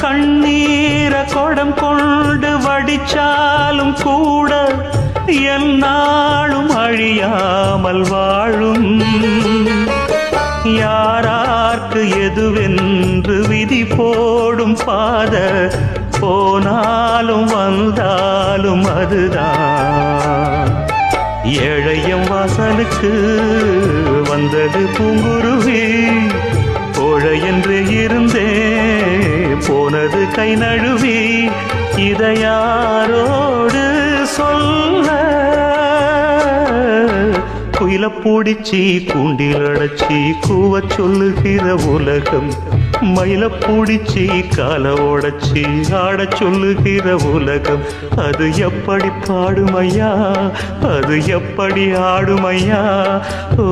கண்ணீர கொடம் கொண்டு வடிச்சாலும் கூட என்னாலும் அழியாமல் வாழும் யாரார்க்கு எதுவென்று விதி போடும் பாத போனாலும் வந்தாலும் அதுதான் ஏழையம் வாசலுக்கு வந்தது பூங்குருவி கோழை என்று இருந்தே போனது கை நழுவி இதை யாரோடு சொல்ல குயில பூடிச்சி கூண்டில் அடைச்சி கூவ சொல்லுகிற உலகம் மயில பூடிச்சி கால உடைச்சி ஆட சொல்லுகிற உலகம் அது எப்படி பாடுமையா அது எப்படி ஆடுமையா ஓ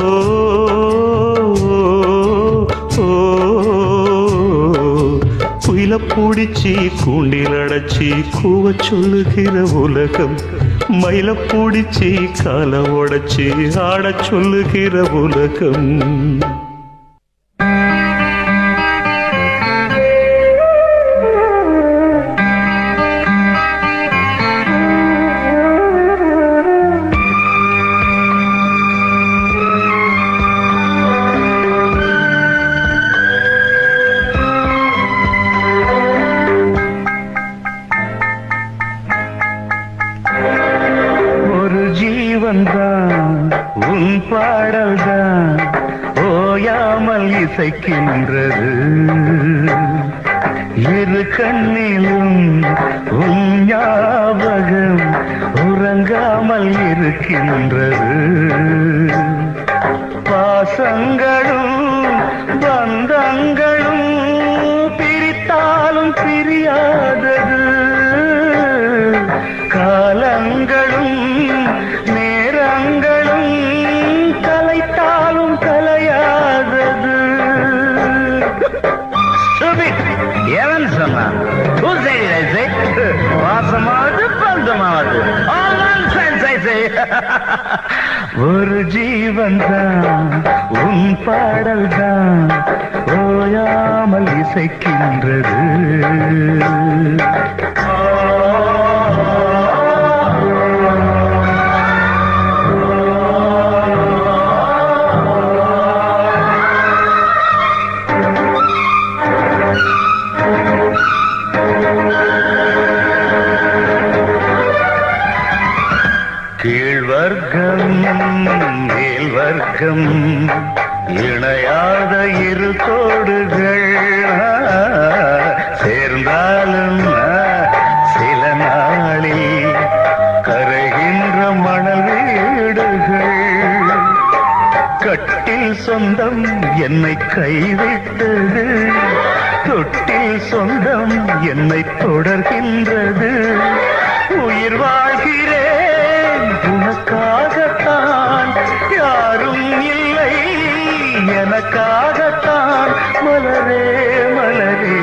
குயில பூடிச்சி கூண்டில் அடைச்சி கூவ சொல்லுகிற உலகம் மயில பூடிச்சி கால உடைச்சி ஆட சொல்லுகிற உலகம் உன் பாடல்தான் ஓயாமல் இசைக்கின்றது இரு கண்ணிலும் உன் ஞாபகம் உறங்காமல் இருக்கின்றது பாசங்களும் பந்தங்களும் பிரித்தாலும் பிரியாதது காலங்களும் நேரங்களும் கலைத்த அது ஒரு ஜீவன் தான் உன் பாடல் தான் ஓயாமல் இசைக்கின்றது. கீழ்வர்க்கம் மேல் வர்க்கம் இணையாத இரு கோடுகள் சேர்ந்தாலும் சில நாளில் கரைகின்ற மணல் வீடுகள். கட்டில் சொந்தம் என்னை கைவிட்டது, தொட்டில் சொந்தம் என்னை தொடர்கின்றது. உயிர் வாழ்கிறேன் உனக்காகத்தான், யாரும் இல்லை எனக்காகத்தான். மலரே மலரே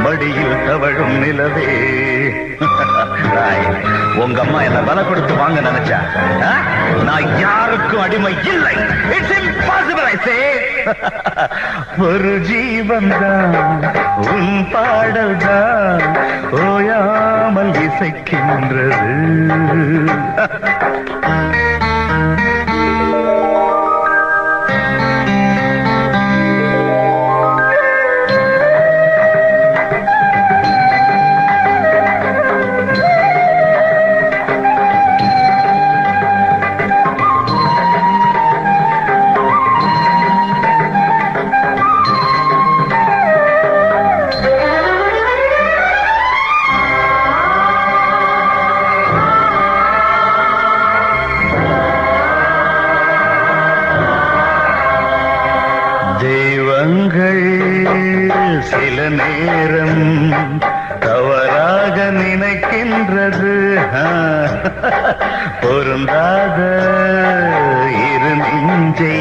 மடியில் தவழும் நிலவே. உங்க அம்மா என்ன பல கொடுத்து வாங்க நினைச்சா, நான் யாருக்கும் அடிமை இல்லை. இட்ஸ் இம்பாசிபிள் ஐ சே. ஒரு ஜீவன் தான் உன் பாடல் தான் ஓயாமல் இசைக்கின்றது. தெய்வங்கள் சில நேரம் தவறாக நினைக்கின்றது. பொருந்தாத இரு நெஞ்சை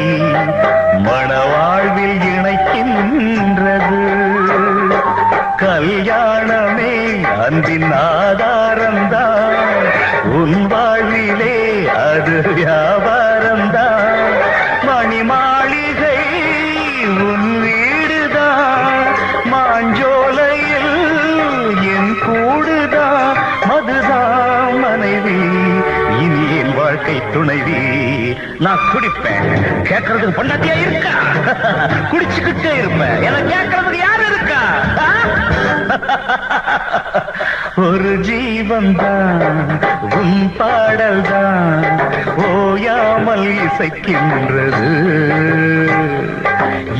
மணவாழ்வில் இணைக்கின்றது. கல்யாணமே அன்பின் ஆதாரம்தான், உன் வாழ்விலே அது வியாபாரம்தான். மணிமாளிகை உன் வீடுதான், மாஞ்சோலையில் என் கூடுதான். மதுதான் மனைவி, இனி என் வாழ்க்கை துணைவி. நான் குடிப்பேன், கேட்கறதுக்கு பொண்டாட்டியா இருக்கா? குடிச்சுக்கிட்டே இருப்பேன், என கேட்கறதுக்கு யாரு இருக்கா? ஒரு ஜீவன் தான் உன் பாடல் தான் ஓயாமல் இசைக்கின்றது.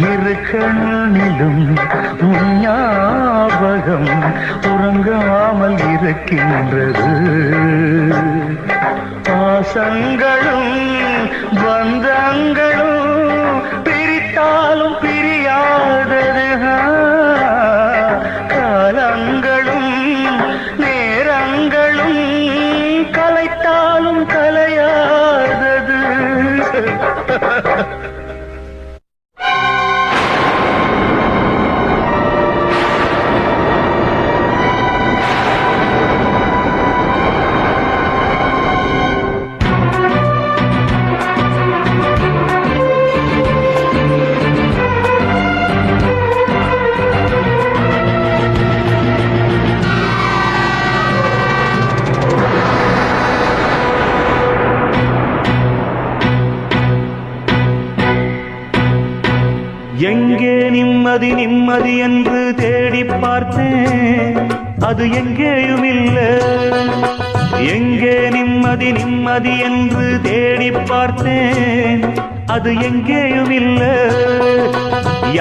இரு கண்ணிலும் உன் ஞாபகம் உறங்காமல் இருக்கின்றது. பாசங்களும் பந்தங்களும் பிரித்தாலும் பிரியாதது. காலங்களும் நேரங்களும் கலைத்தாலும் கலையாதது. எங்கே நிம்மதி நிம்மதி என்று தேடி பார்த்தேன், அது எங்கேயும் இல்லை. எங்கே நிம்மதி நிம்மதி என்று தேடி பார்த்தேன், அது எங்கேயும் இல்லை.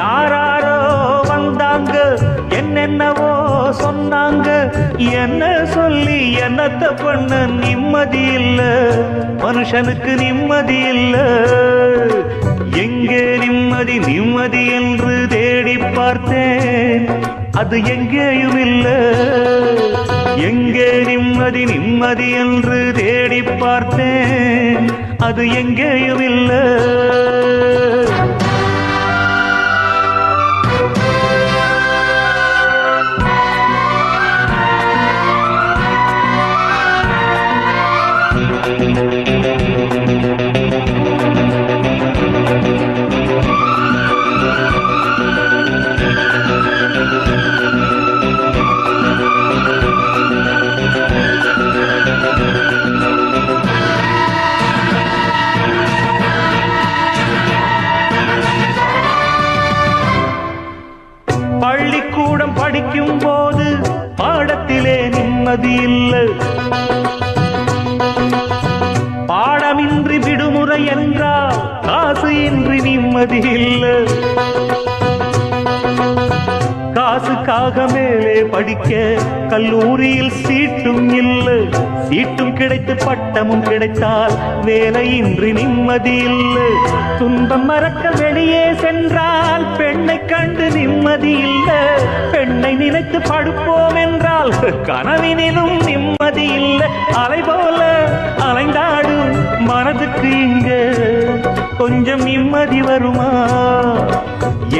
யாராரோ வந்தாங்க, என்னென்னவோ சொன்னாங்க. என்ன சொல்லி என்னத்த பண்ண நிம்மதி இல்லை, மனுஷனுக்கு நிம்மதி இல்லை. எங்கே நிம்மதி நிம்மதி என்று தேடி பார்த்தேன், அது எங்கேயும் இல்லை. எங்கே நிம்மதி நிம்மதி என்று தேடி பார்த்தேன், அது எங்கேயும் இல்லை. பள்ளிக்கூடம் படிக்கும் போது பாடத்திலே நிம்மதி இல்லை, பாடமின்றி விடுமுறை என்றால் காசு இன்றி நிம்மதி இல்லை. காசுக்காக மேலே படிக்க கல்லூரியில் சீட்டும் இல்லை, சீட்டும் கிடைத்து பட்டமும் கிடைத்தால் வேலையின்றி நிம்மதி இல்லை. துன்பம் மறக்க வெளியே சென்றால் பெண்ணை கண்டு நிம்மதி இல்லை, பெண்ணை நினைத்து படுப்போம் என்றால் கனவினிலும் நிம்மதி இல்லை. அலை போல அலைந்தாடும் மனதுக்கு இங்க கொஞ்சம் நிம்மதி வருமா?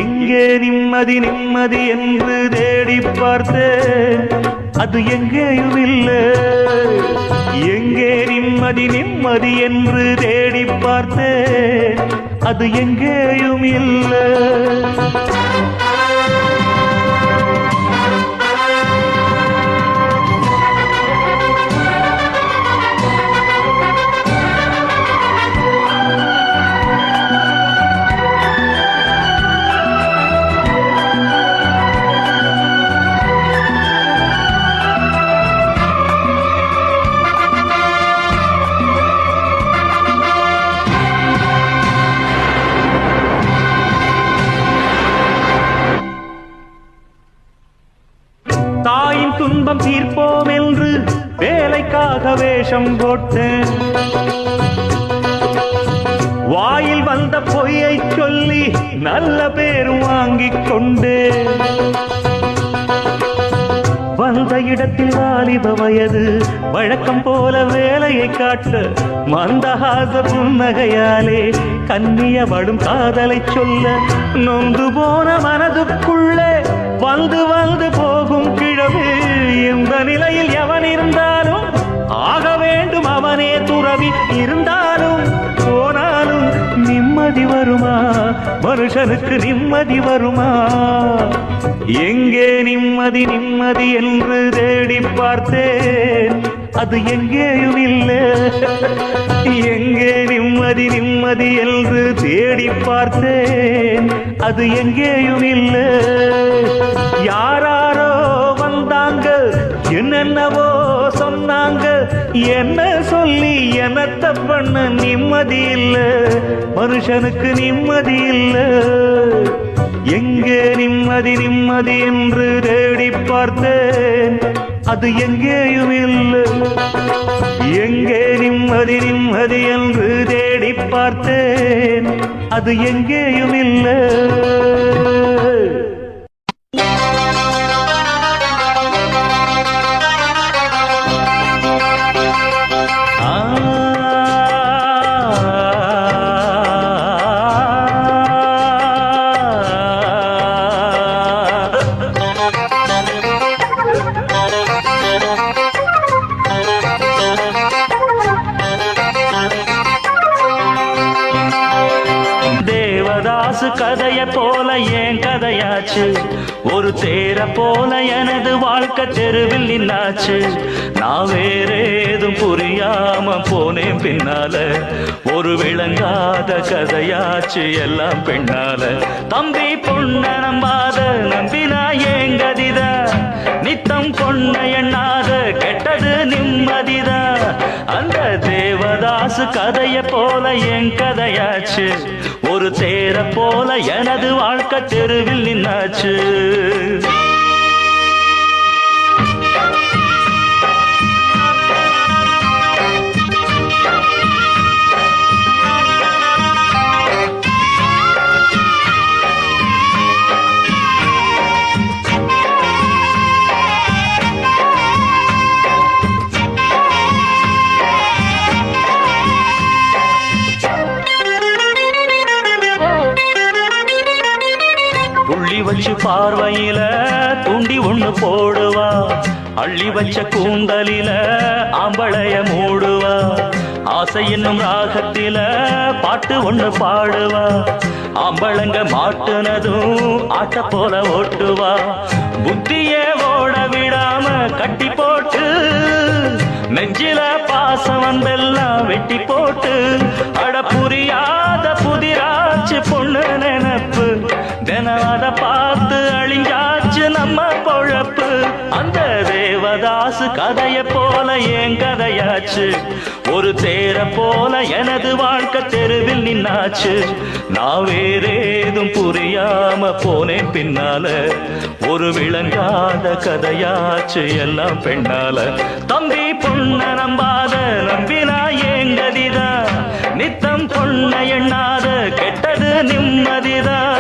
எங்கே நிம்மதி நிம்மதி என்று தேடி பார்த்தேன், அது எங்கேயும் இல்லை. எங்கே நிம்மதி நிம்மதி என்று தேடி பார்த்தேன், அது எங்கேயும் இல்லை. தாயின் துன்பம் தீர்ப்போம் என்று வேலைக்காக வேஷம் போட்டேன், வாயில் வந்த பொய்யை சொல்லி நல்ல பேர் வாங்கிக் கொண்டேன். வந்த இடத்தில் வாலிப வயது வழக்கம் போல வேலையை காட்ட மந்தஹாச புன்னகையாலே கண்ணியப்படும் காதலை சொல்ல நொந்து போன மனதுக்குள்ளே வந்து வந்து போகும் கிழவு. இந்த நிலையில் எவன் இருந்தாலும் ஆக வேண்டும் அவனே துறவி, இருந்தாலும் போனாலும் நிம்மதி வருமா? மனுஷனுக்கு நிம்மதி வருமா? எங்கே நிம்மதி நிம்மதி என்று தேடி பார்த்தேன், அது எங்கேயும் இல்லை. எங்கே நிம்மதி நிம்மதி என்று தேடி பார்த்தேன், அது எங்கேயும் இல்லை. யாராரோ வந்தாங்க, என்னென்னவோ சொன்னாங்க, என்ன சொல்லி என்னத்த பண்ண நிம்மதி இல்லை. மனுஷனுக்கு நிம்மதி இல்லை. எங்கே நிம்மதி நிம்மதி என்று தேடி பார்த்தேன், அது எங்கேயும் இல்லை. எங்கே நிம்மதி நிம்மதி என்று தேடி பார்த்தேன், அது எங்கேயும் இல்லை. கதைய போல ஏன் கதையாச்சு, ஒரு தேர போல எனது வாழ்க்கை தெருவில் நின்னாச்சு. நான் வேற ஏதும் புரியாம போனேன் பின்னால, ஒரு விளங்காத கதையாச்சு எல்லாம் பெண்ணால. தம்பி பொண்ண நம்பாத நம்பினா ஏங்கதிதா, நித்தம் பொண்ண எண்ணாத கெட்டது நிம்மதிதா. அந்த தேவதாசு கதைய போல என் கதையாச்சு, ஒரு தேர போல எனது வாழ்க்கை தெருவில் நின்னாச்சு. வச்சு பார்வையில தூண்டி ஒண்ணு போடுவா, அள்ளி வச்ச கூந்தலில ஆம்பளைய மூடுவா. ஆசை என்னும் ராகத்தில பாட்டு ஒண்ணு பாடுவா. ஆம்பளங்க மாட்டுனதும் ஆட்ட போல ஓட்டுவா. புத்தியே ஓட விடாம கட்டி போட்டு நெஞ்சில பாசம் வந்தெல்லாம் வெட்டி போட்டு அட புரியாத புதிராச்சு பொண்ணு நினப்பு. தினம் அதை பார்த்து அழிஞ்சாச்சு நம்ம பொழப்பு. அந்த தேவதாசு கதைய போல என் கதையாச்சு. ஒரு தேர போல எனது வாழ்க்கை தெருவில் நின்னாச்சு. நான் வேறேதும் புரியாம போனேன் பின்னால. ஒரு விளங்காத கதையாச்சு எல்லாம் பெண்ணால. தம்பி பொண்ண நம்பாத நம்பினா ஏங்கதிதான். நித்தம் பொண்ண எண்ணாத கெட்டது நிம்மதிதான்.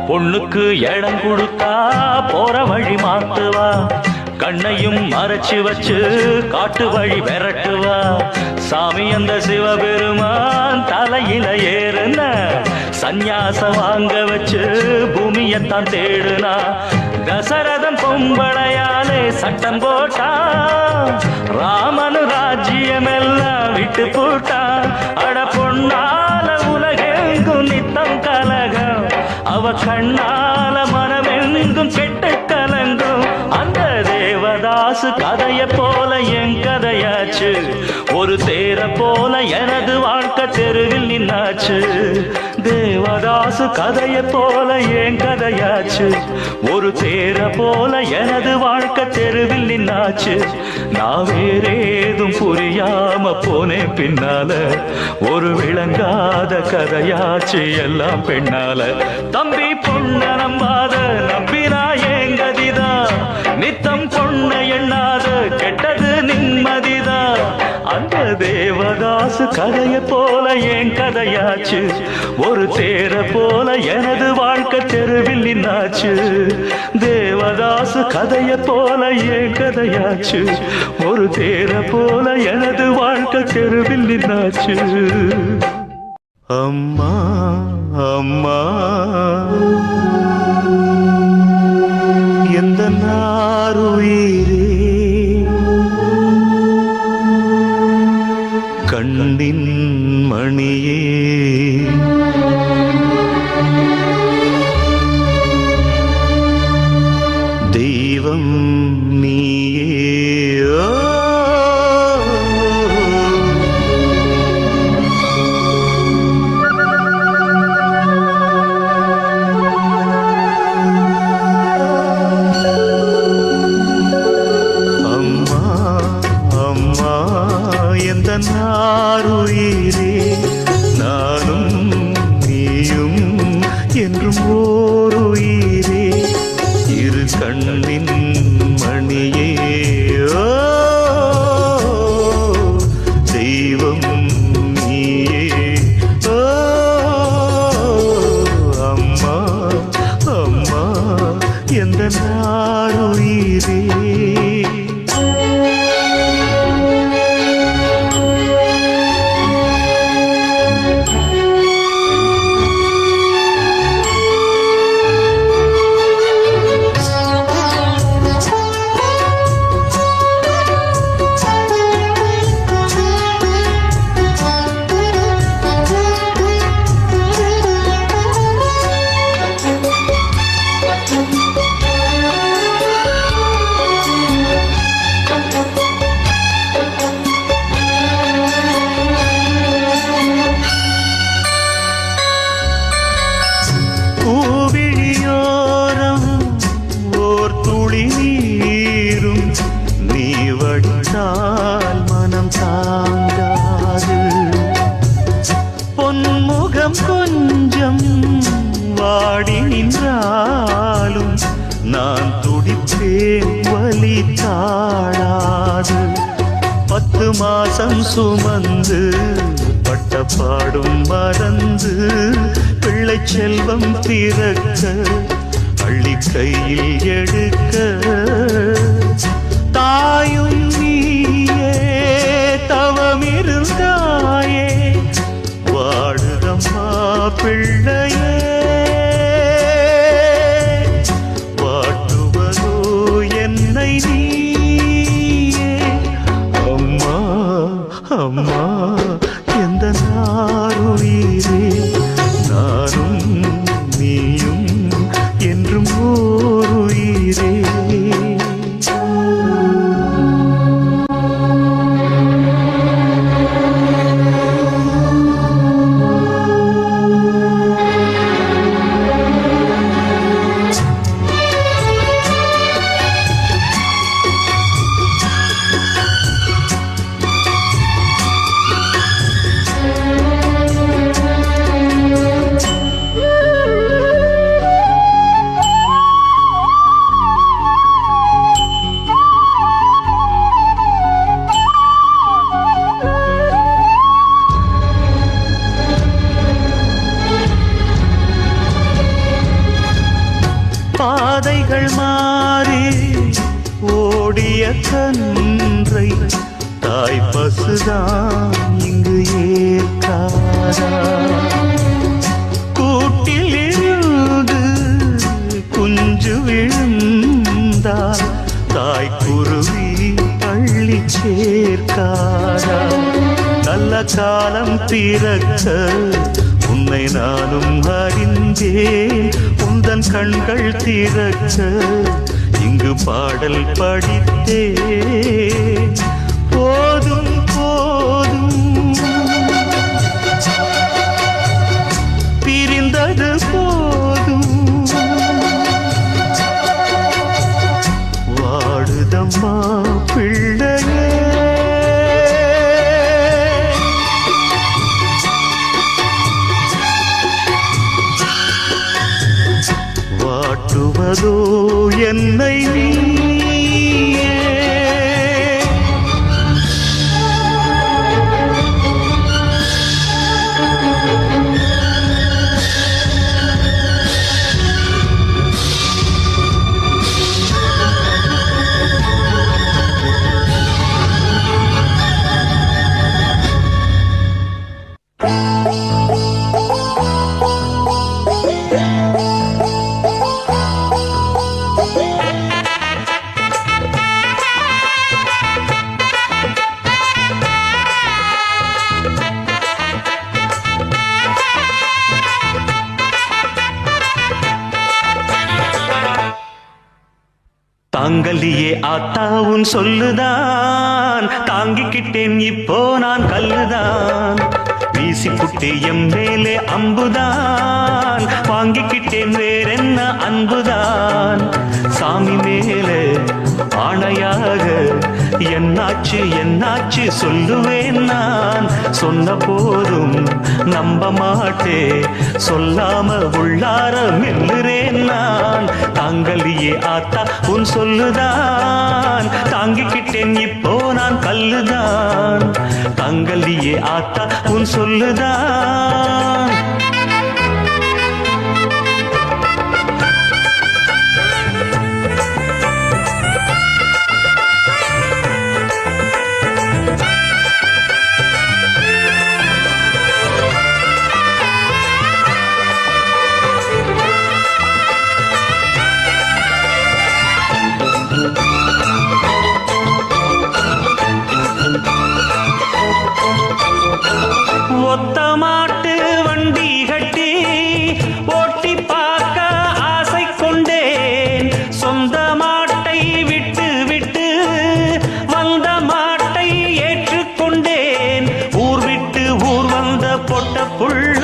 பொண்ணுக்கு இடம் கொடுத்தா போற வழி மாத்துவா. கண்ணையும் மறைச்சு வச்சு காட்டு வழி விரட்டுவா. சாமி அந்த சிவபெருமான் தலையில ஏறுன சந்நியாசம் வாங்க வச்சு பூமியத்தான் தேடுனா. தசரதன் பொம்பளையாலே சட்டம் போட்டா. ராமனு ராஜ்யம் எல்லாம் விட்டு போட்டா. அட பொன்னால உலகெங்கும் நித்தம் கலகம். அவ கண்ணால மனமெங்கும் கெட்டு கலங்கும். அந்த தேவதாசு கதைய போல என் கதையாச்சு. ஒரு தேர போல எனது வாழ்க்கை தெருவில் நின்னாச்சு. தேவதாசு கதைய போல என் கதையாச்சு. ஒரு தேர போல எனது வாழ்க்கை தெருவில் நின்னாச்சு. நான் வேறேதும் புரியாம போனேன் பின்னால. ஒரு விளங்காத கதையாச்சு எல்லாம் பெண்ணால. தம்பி பொண்ண நம்பாத நம்பினா ஏங்கதிதான். நித்தம் பொண்ண எண்ணாத கெட்டது நிம்மதிதான். அந்த தேவதாசு கதைய போல என் கதையாச்சு. ஒரு தேர போல எனது வாழ்க்கை தெருவில் நின்னாச்சு. தேவதாசு கதைய போல என் கதையாச்சு. ஒரு தேர போல எனது வாழ்க்கை தெருவில் நின்னாச்சு. அம்மா அம்மா எந்த நாருயிரே கண்ணின் மணியே தெய்வம் நீயே. நாருயிரே நானும் நீயும் என்றும் ஓருயிரே. இரு கண்ணின் மணியே தெய்வம் நீயே. அம்மா அம்மா எந்த நாருயிரே. மாசம் சுமந்து பட்ட பாடும் மறந்து பிள்ளை செல்வம் பிறக்க அள்ளி கையில் எடுக்க தாயும் நீயே தவமிருந்தாயே வாடுதம்மா பிள்ளையே வாட்டுவதோ என்னை நீயே அம்மா அம்மா எந்த நாருயிரே நானும் நீயும் என்றும் ஓருயிரே பாதைகள் மாறி ஓடிய கன்றை தாய் பசுதான் இங்கு ஏற்காதா கூட்டில் இருந்து குஞ்சு விழுந்தால் தாய் குருவி பள்ளி சேர்க்காதா நல்ல காலம் பிறக்க உன்னை நானும் அறிந்தேன் உந்தன் கண்கள் திறக்க இங்கு பாடல் படித்தேன் போதும் போதும் பிரிந்தது போதும் வாடுதம்மா பிள்ளையே வாட்டுவதோ என்னை நீயே தாங்கலியே ஆத்தாவும் சொல்லுதான் தாங்கிக்கிட்டேன் இப்போ நான் கல்லுதான் வீசிப்புட்டு எம் மேலே அம்புதான் வாங்கிக்கிட்டேன் வேறென்ன அன்புதான் சாமி மேலே ஆணையாக என்னாச்சு என்னாச்சு சொல்லுவேன் நான் சொன்ன போதும் நம்ப மாட்டே சொல்லாம உள்ளார மெல்லுறேன் நான் தாங்கலியே ஆத்தா உன் சொல்லுதான் தாங்கிக்கிட்டேன் இப்போ நான் கல்லுதான் தாங்கலியே ஆத்தா உன் சொல்லுதான் ஒத்த மாட்டு வண்டி கட்டி ஓட்டி பார்க்க ஆசை கொண்டேன் சொந்த மாட்டை விட்டு விட்டு வந்த மாட்டை ஏற்றுக்கொண்டேன் ஊர் விட்டு ஊர் வந்த பொட்ட புள்ள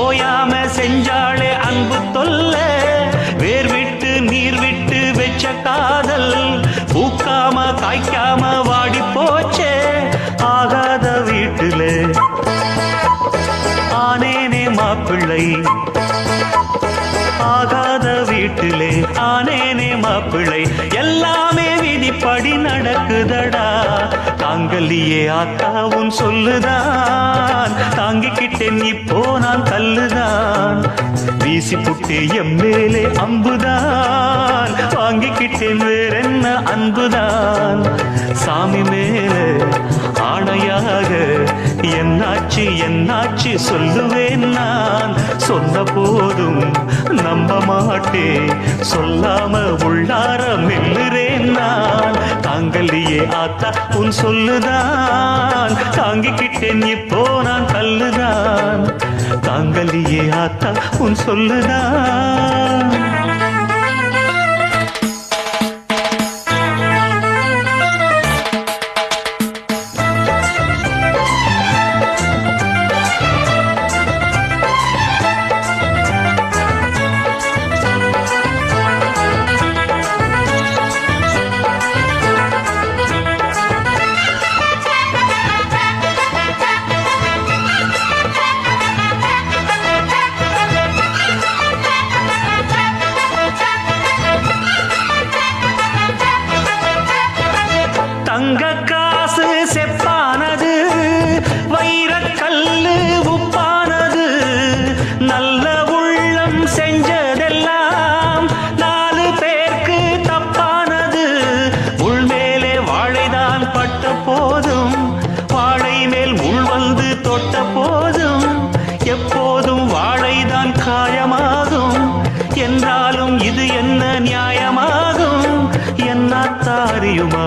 ஓயாம செஞ்சாளே அன்பு தொல்ல வேர் விட்டு நீர் விட்டு வெச்ச காதல் பூக்காம காய்க்காம வாடி போச்சே ஆகாத வீட்டுல ஆனேனே மாப்பிள்ளை ஆகாத வீட்டிலே ஆனேனே மாப்பிள்ளை எல்லாமே விதிப்படி நடக்குதடா தாங்க தாங்கலியே ஆத்தாவும் சொல்லுதான் தாங்கிக்கிட்டேன் இப்போ நான் கல்லுதான் வீசி புட்டே எம் மேலே அம்புதான் வாங்கிக்கிட்டேன் வேறென்ன அன்புதான் சாமி மேலே ஆணையாக என்னாச்சு என்னாச்சு சொல்லுவேன் நான் சொன்ன போதும் நம்ப மாட்டேன் சொல்லாம உள்ளார மெல்லுறேன் நான் தாங்கலியே ஆத்தா உன் சொல்லுதான் தாங்கிக்கிட்டேன் இப்போ நான் கல்லுதான் தாங்கலியே ஆத்தா உன் சொல்லுதான் தங்க காசு செப்பானது வைரக்கல்லு உப்பானது நல்ல உள்ளம் செஞ்சதெல்லாம் 4 பேருக்கு தப்பானது உள்மேலே வாழைதான் பட்ட போதும் வாழை மேல் முள் வந்து தொட்ட போதும் எப்போதும் வாழைதான் காயமாகும் என்றாலும் இது என்ன நியாயமாகும் என்னாத்தாரியுமா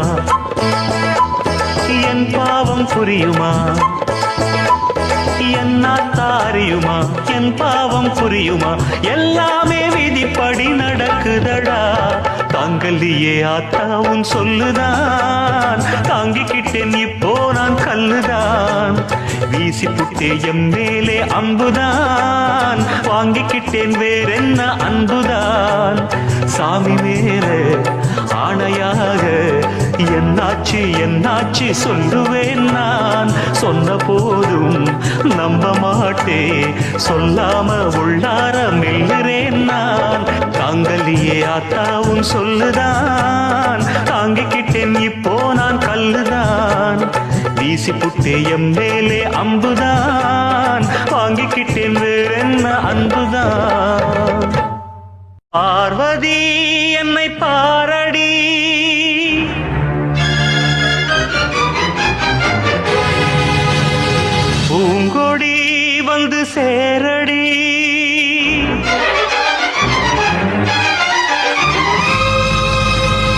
என் பாவம் புரியுமா என்னாத்தாரியுமா என் பாவம் புரியுமா எல்லாமே விதிப்படி நடக்குதடா தாங்கலியே ஆத்தாவும் சொல்லுதான் தாங்கிக்கிட்டேன் இப்போ நான் கல்லுதான் வீசி புட்டே எம் மேலே அம்புதான் வாங்கிக்கிட்டேன் வேறென்ன அன்புதான் சாமி மேலே ஆணையாக என்னாச்சு என்னாச்சு சொல்லுவேன் நான் சொன்ன போதும் நம்ப மாட்டே சொல்லாம உள்ளார மெல்லுறேன் நான் தாங்கலியே ஆத்தாவும் சொல்லுதான் தாங்கிக்கிட்டேன் இப்போ நான் கல்லுதான் வீசி புட்டே எம் மேலே அம்புதான் வாங்கிக்கிட்டேன் வேறென்ன அன்புதான் பார்வதி என்னை பாரடி பூங்கொடி வந்து சேரடி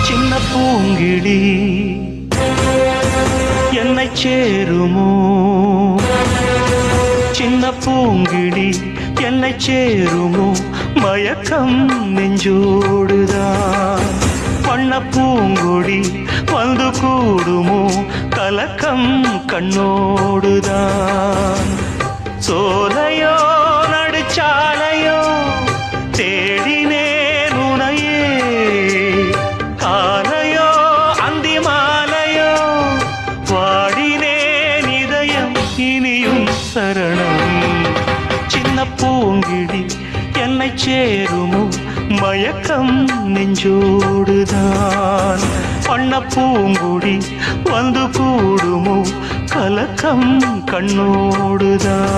சின்ன பூங்கிடி என்னை சேருமோ சின்ன பூங்கிடி என்னை சேருமோ மயக்கம் நெஞ்சோடுதான் வண்ண பூங்கொடி வந்து கூடுமோ கலக்கம் கண்ணோடுதான் சோலையோ நடுச்சாலையோ தேடினேன் உனையே காலையோ அந்தி மாலையோ வாடினேன் இதயம் இனியும் சரணம் சின்ன பூங்கிடி என்னை சேருமோ மயக்கம் நெஞ்சோடுதான் வண்ண பூங்குடி வந்து கூடுமோ கலக்கம் கண்ணோடுதான்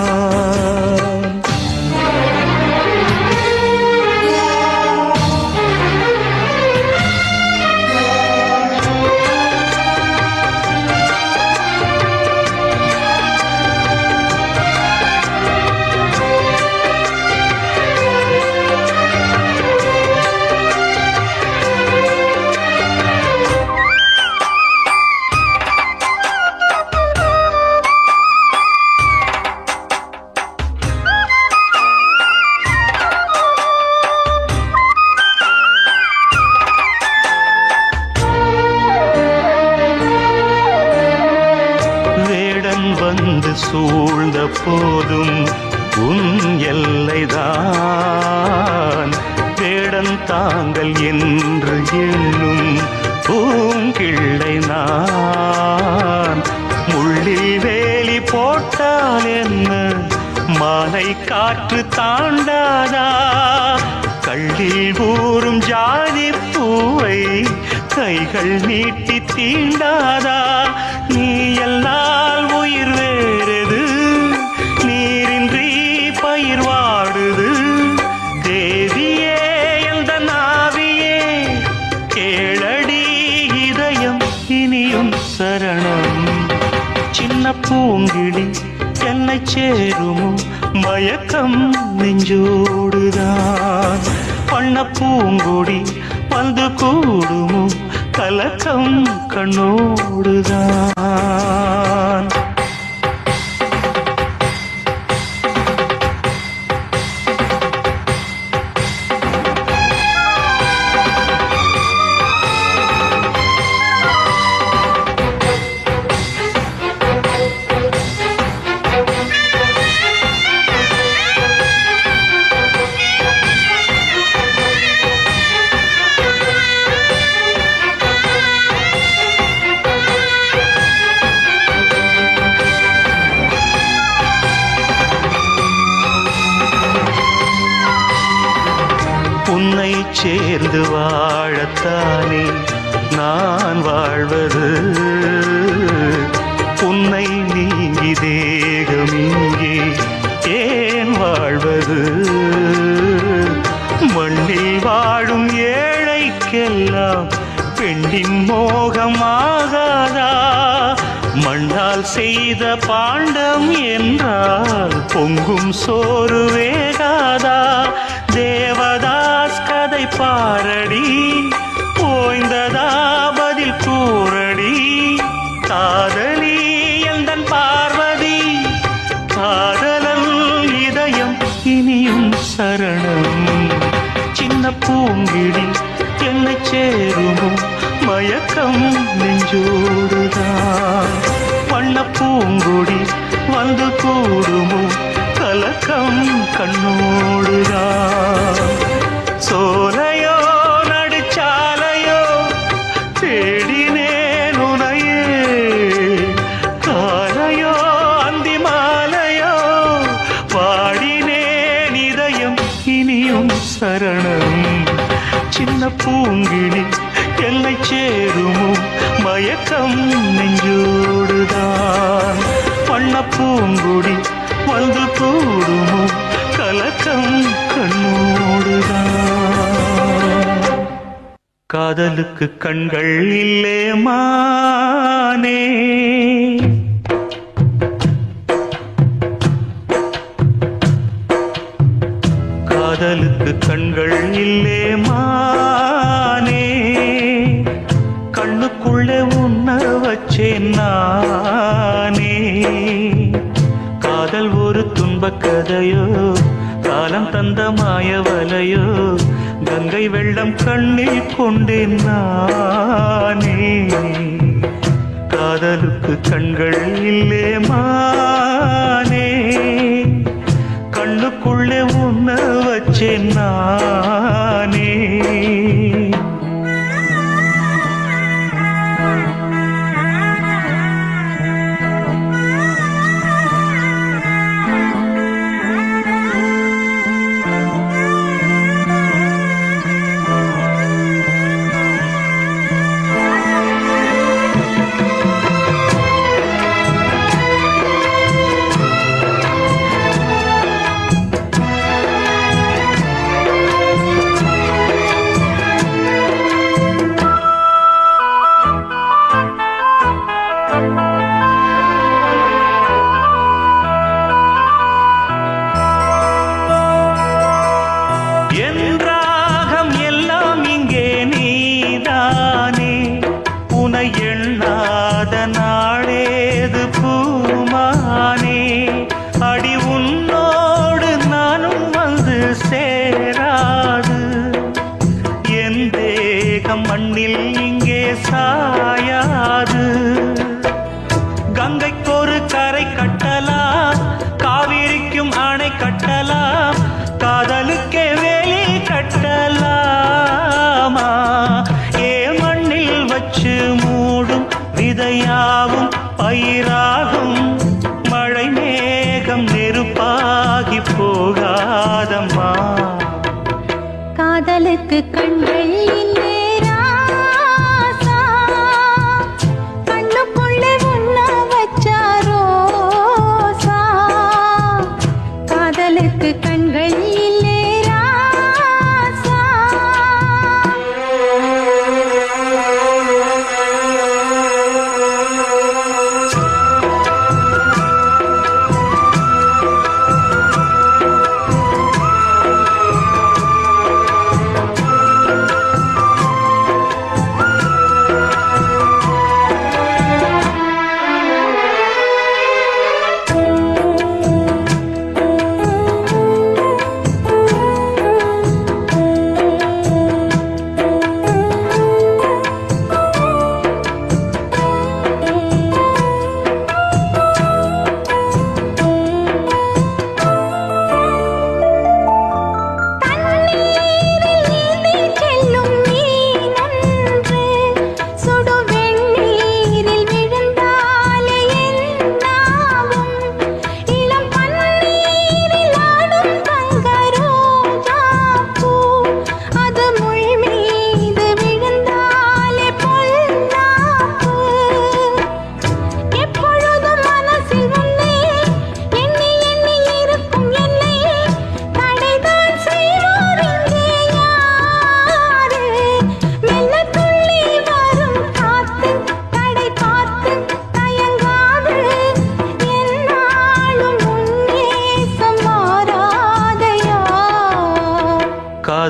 வந்து சூழ்ந்த போதும் உன் எல்லைதான் வேடன் தாங்கள் என்று எண்ணும் பூங்கிள்ளை நான் முள்ளில் வேலி போட்டால் என்ன மாலை காற்று தாண்டாதா கள்ளில் ஊறும் ஜாதி பூவை கைகள் நீட்டி தீண்டாதா? நீ எல்லால் உயிர் வேறது, நீரின்றி பயிர் வாடுது. தேவியே எந்த நாவியே கேளடி இதயம் இனியும் சரணம். சின்ன பூங்கிளி என்னை சேருமோ மயக்கம் நெஞ்சோடுதான். பண்ண பூங்கொடி வந்து கூடுமோ கலக்கம் கண்ணோடுதான். உன்னை சேர்ந்து வாழத்தானே நான் வாழ்வது. உன்னை நீங்கி தேகம் இங்கே ஏன் வாழ்வது? மண்ணில் வாழும் ஏழைக்கெல்லாம் பெண்ணின் மோகமாகாதா? மண்ணால் செய்த பாண்டம் என்றால் பொங்கும் சோறு வேகாதா? தேவதாஸ் கதை பாரடி, ஓய்ந்ததா பதில் கூறடி. காதலி எந்தன் பார்வதி, காதலன் இதயம் இனியும் சரணம். சின்ன பூங்கிடி என்னை சேருமோ மயக்கம் நெஞ்சோடுதான். வண்ண பூங்கொடி வந்து கூடுமோ கலக்கம் கண்ணோடுதான். சோலையோ நடுச்சாலையோ தேடினேன் உனையே, காலையோ அந்தி மாலையோ பாடினேன் இதயம் இனியும் சரணம். சின்ன பூங்கிளி என்னை சேருமோ மயக்கம் நெஞ்சோடுதான். வண்ண பூங்குடி வந்து கூடுமோ கலக்கம் கண்ணோடுதான். காதலுக்கு கண்கள் இல்லே மானே, காதலுக்கு கண்கள் இல்லே மானே. கண்ணுக்குள்ளே உன்ன வச்சேன் நானே. காதல் ஒரு துன்பக் கதையோ, காலம் தந்த மாயவலையோ, கங்கை வெள்ளம் கண்ணில் கொண்டேன் நானே. காதலுக்கு கண்கள் இல்லே மானே, கண்ணுக்குள்ளே உன்ன வச்சேன் நானே. மண்ணில் இங்கே சாயாது. கங்கைக்கொரு கரை கட்டலாம், காவிரிக்கும் அணை கட்டலாம், காதலுக்கே வேலி கட்டலாமா? ஏ மண்ணில் வச்சு மூடும் விதையாவும் பயிராகும், மழை மேகம் நெருப்பாகி போகாதம்மா. காதலுக்கு கண்கள் இல்லே ராசா,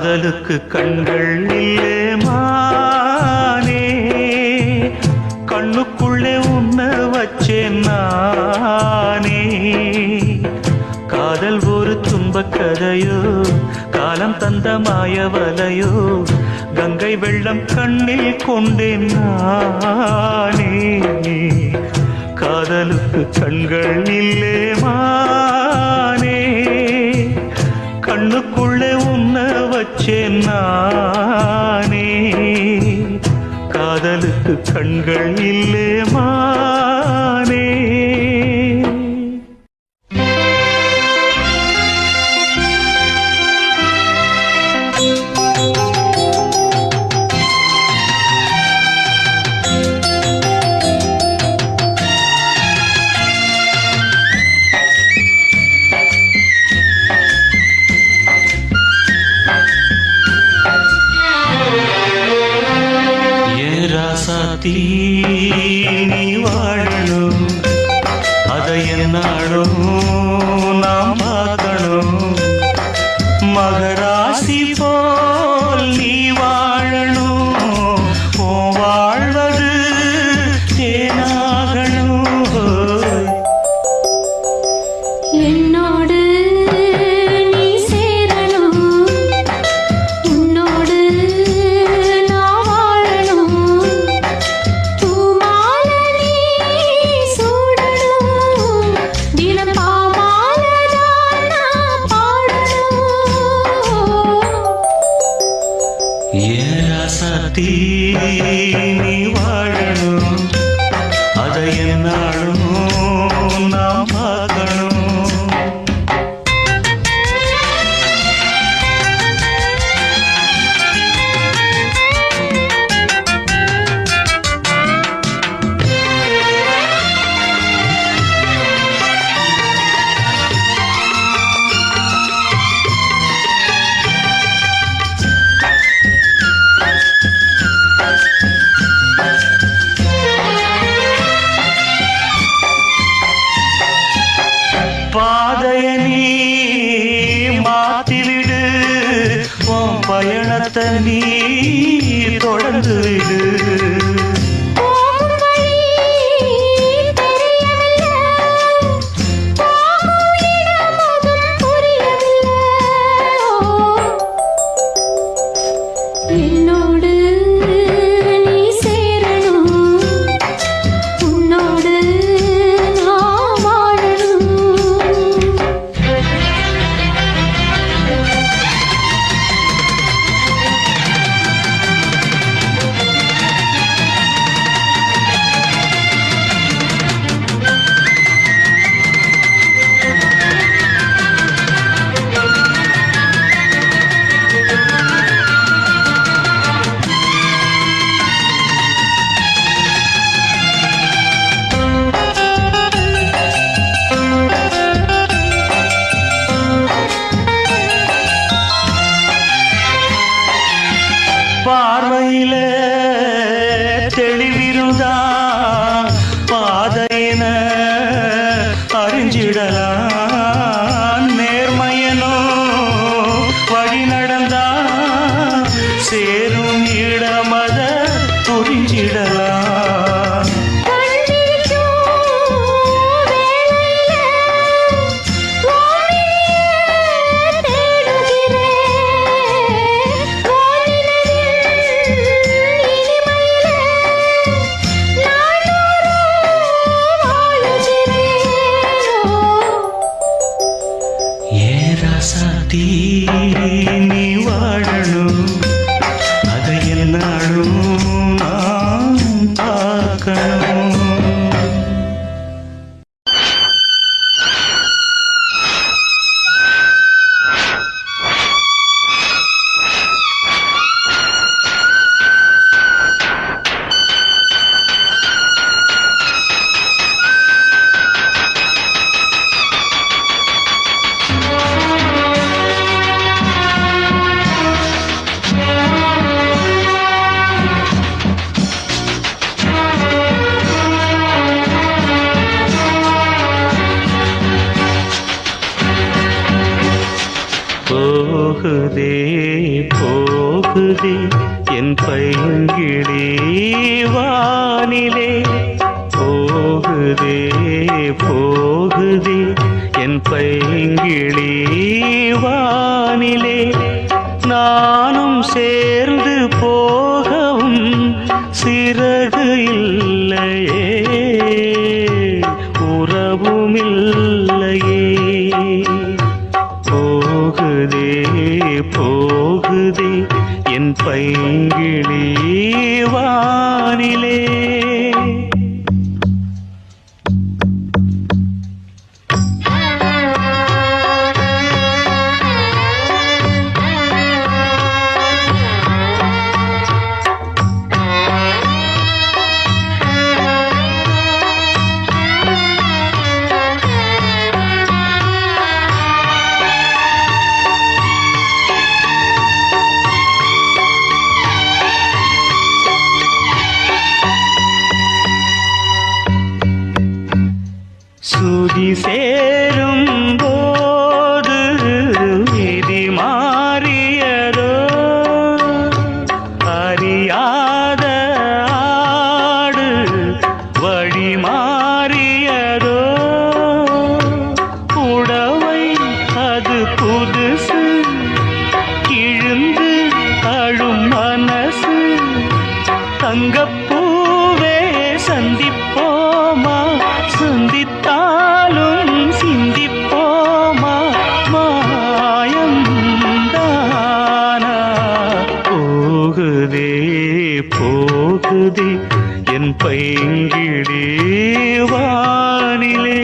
காதலுக்கு கண்கள் இல்லே மானே, கண்ணுக்குள்ளே உன்ன வச்சேன் நானே. காதல் ஒரு துன்பக் கதையோ, காலம் தந்த மாயவலையோ, கங்கை வெள்ளம் கண்ணில் கொண்டேன் நானே. காதலுக்கு கண்கள் இல்லே மானே, கண்ணுக்குள்ளே உன்ன வச்சேன் நானே. காதலுக்கு கண்கள் இல்லே மானே. நீ வாழணும், அதை என்னாலும் நாம் பார்க்கணும். மகராசி போல் நீ வாழணும், வாழ்வது தேனாகணும். என்னோடு நீ சேரணும், உன்னோடு நான் வாழணும். பூமாலை நீ சூடணும், தினம் பாமாலைதான் நான் பாடணும். ஏன் ராசாத்தி நீ வாழணும், அதை என்னாலும் நாம் பார்க்கணும். பாதைய நீ மாத்திவிடு, உன் பயணத்தை நீ தொடர்ந்து விடு. போகும் வழி தெரியவில்லை, போகும் இடம் அதுவும் புரியவில்லை. என்னோடு நீ சேரணும், உன்னோடு நான் வாழணும். பார்வையில தெளிவிருந்தா பாதையின அறிஞ்சிடலாம். நேர்மையனோ வழி நடந்தா சேரும் இடமத புரிஞ்சிடலாம். ராசாத்தி நீ வாழணும், அதை என்னாலும் நான் பார்க்கணும். போகுதே போகுதே என் பைங்கிளி வானிலே போகுதே போகுதே என் பைங்கிளி வானிலே நானும் சேர்ந்து போகவும் சிறகு இல்லையே உறவுமில்லையே போகுதே போகுதே என் பைங்கிளி வானிலே சுதி சேரும் போது விதி மாறியதோ அறியாத ஆடு வழி மாறியதோ புடவை அது புதுசு கிழிந்து அழும் மனசு தங்கப்பூவே சந்திப்போமா சந்தித்தாலும் சிந்திப்போமா மாயம் தானா போகுதே போகுதே என் பைங்கிளி வானிலே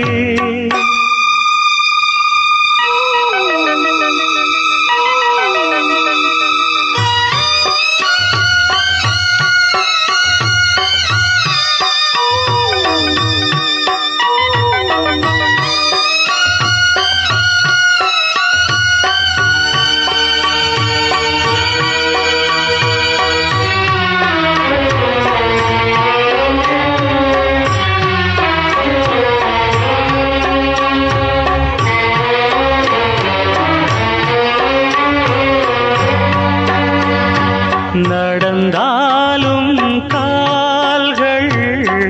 நடந்தாலும் கால்கள்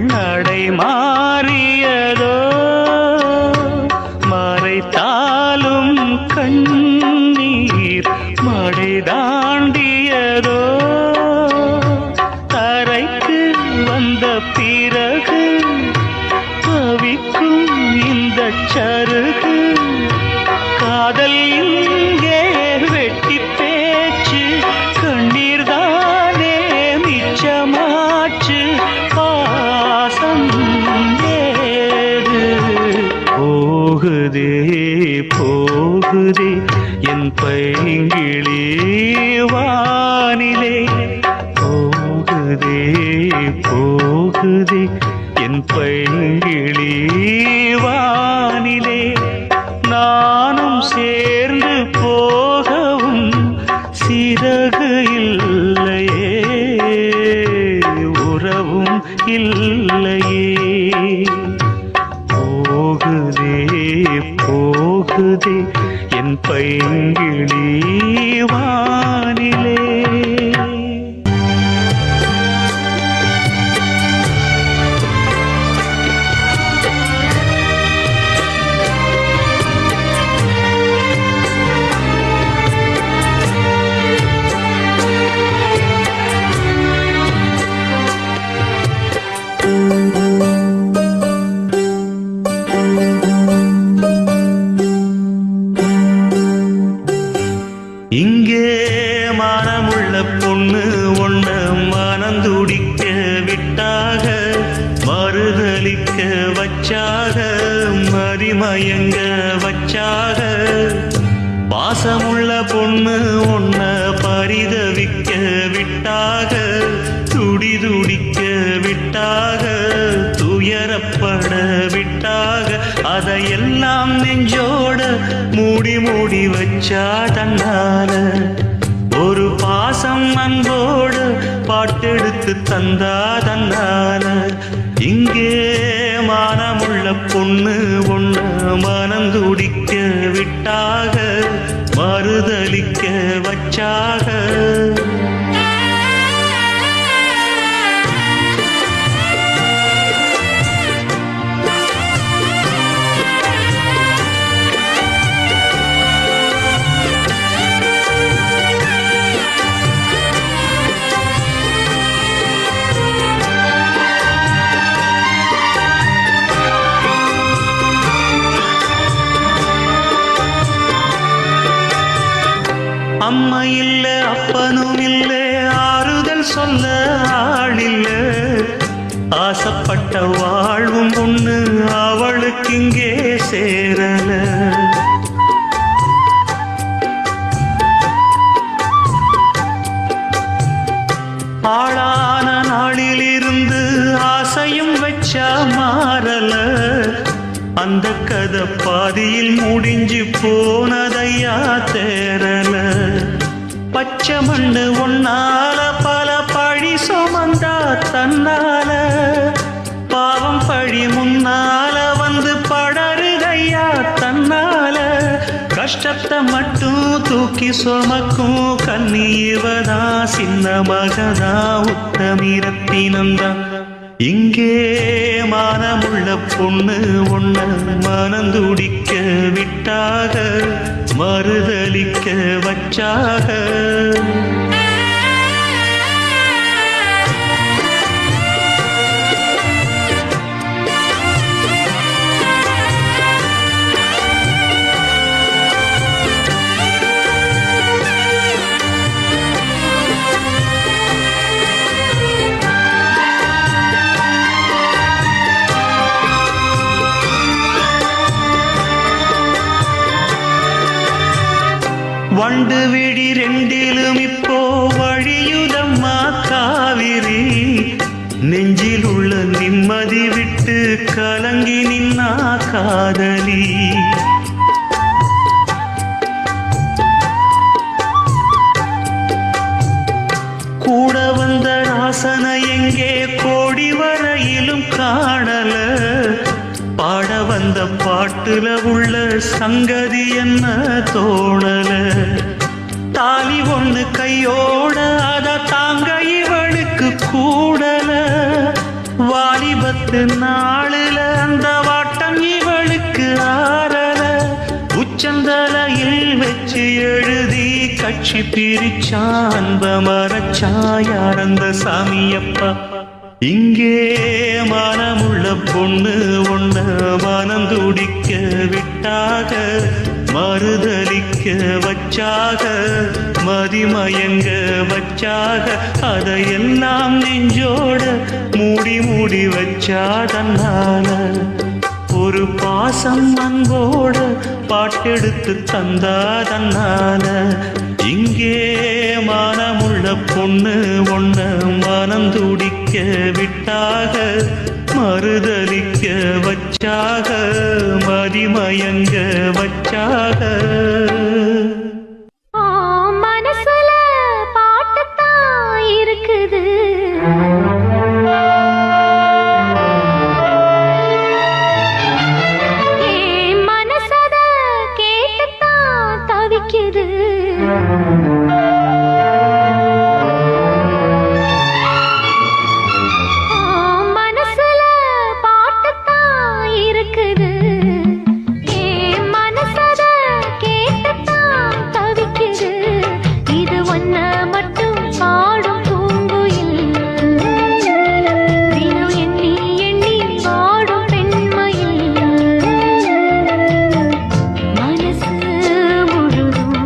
நடை மாறியதோ மறைத்தாலும் கண்ணீர் மடை தாண்டியதோ தரைக்கு வந்த பிறகு தவிக்கும் இந்த சருகு காதல் இங்கே வெட்டி பேச்சு கண்ணீர் தானே மிச்சமாச்சு பாசம் ஏது போகுதே போகுதே என் பைங்கிளி வானிலே போகுதே போகுதே என் பைங்கிளி வானிலே நானும் சேர்ந்து போகவும் சிறகு இல்லையே உறவும் இல்லையே போகுதே போகுதே என் பைங்கிளி வானிலே இங்கே மனமுள்ள பொண்ணு ஒண்ண மனந்துடிக்க விட்டாக மறுதலிக்க வச்சாக மதிமயங்க வச்சாக பாசமுள்ள பொண்ணு ஒண்ண பரிதவிக்க விட்டாக துடி துடிக்க விட்டாக துயரப்பட விட்டாக அதையெல்லாம் நெஞ்சோட மூடி மூடி வச்சா தன்னால ஒரு பாசம் அன்போடு பாட்டெடுத்து தந்தா தன்னால இங்கே மானமுள்ள பொண்ணு ஒண்ணு மனம் துடிக்க விட்டாக மறுதலிக்க வச்சாக பட்ட வாழ்வும் ஒண்ணு அவளுக்கு இங்கே சேரல. ஆளான நாளிலிருந்து ஆசையும் வச்சா மாறல. அந்த கதை பாதியில் முடிஞ்சு போனதையா தேரல. பச்சை மண்ணு ஒன்னால பல பழி சுமந்தா தன்னால. பாவம் பழி முன்னால வந்து படருதையா தன்னால. கஷ்டத்தை மட்டும் தூக்கி சுமக்கும் கண்ணீவதா சின்ன மகதா உத்தமிரத்தினந்தா. இங்கே மானமுள்ள பொண்ணு ஒண்ண மனந்துடிக்க விட்டாக மறுதலிக்க வச்சாக. வண்டு விழி ரெண்டிலும் இப்போ வழியுதம்மா காவிரி. நெஞ்சில் உள்ள நிம்மதி விட்டு கலங்கி நின்னா காதலி. கூட வந்த ராசனை எங்கே கோடி வரையிலும் காணல. பாட வந்த பாட்டுல உள்ள சங்கதி என்ன தோணல. தாலி ஒண்ணு கையோட அத தாங்க இவளுக்கு கூடல. வாலிபத்து நாளுல அந்த வாட்டம் இவளுக்கு ஆறல. உச்சந்தலையில் வச்சு எழுதி கட்சி பிரிச்சான் அன்ப மரச்சான் யார் அந்த சாமியப்பா. இங்கே மனமுள்ள பொண்ணு ஒண்ண மனம் துடிக்க விட்டாக மறுதலிக்க வச்சாக மதிமயங்க வச்சாக. அதையெல்லாம் நெஞ்சோட மூடி மூடி வச்சா தன்னால. ஒரு பாசம் அன்போட பாட்டெடுத்து தந்தா தன்னால. இங்கே மனமுள்ள பொண்ணு ஒண்ண மனம் துடிக்க விட்டாக மறுதலிக்க வச்சாக மதிமயங்க வச்சாக. மனசுல பாட்டுத்தான் இருக்குது. மனசத கேட்டுத்தான் தவிக்குது. மனசுல பாட்டுத்தான் இருக்குது. மனசத கேட்டுத்தான் தவிக்குது. இது ஒன்ன மட்டும் பாடும் பூங்குயில். தினம் எண்ணி எண்ணி பாடும் பெண்மையில். மனசு முழுதும்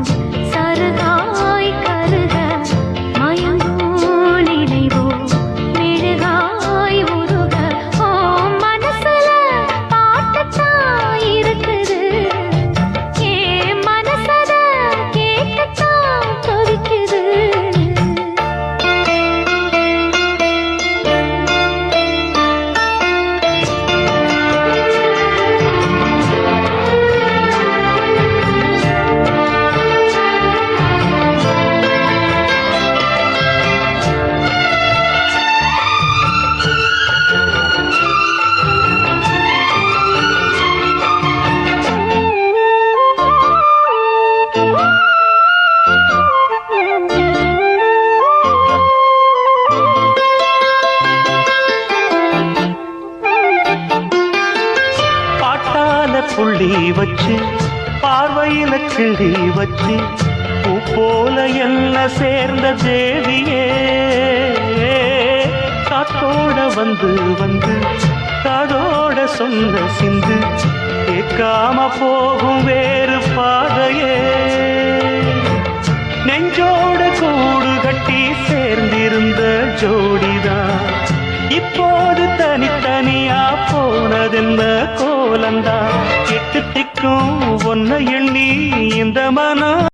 சருகாய் கருக மயங்கும் நினைவோ மெழுகாய் உருக. மனசுல பாட்டுத்தான் இருக்குது. மனசத கேட்டுத்தான் தவிக்குது. பாட்டால புள்ளி வச்சு பார்வையில கிளி வச்சு பூ போல என்ன சேர்ந்த தேவியே. காத்தோட வந்து வந்து காதோட சொன்ன சிந்து கேட்காம போகும் வேறு பாதையே. நெஞ்சோட கூடு கட்டி சேர்ந்திருந்த ஜோடிதான் இப்போது தனித்தனியா தனியா போனதென்ன கோலந்தா எட்டு திக்கும் ஒன்ன எண்ணி இந்த மனம்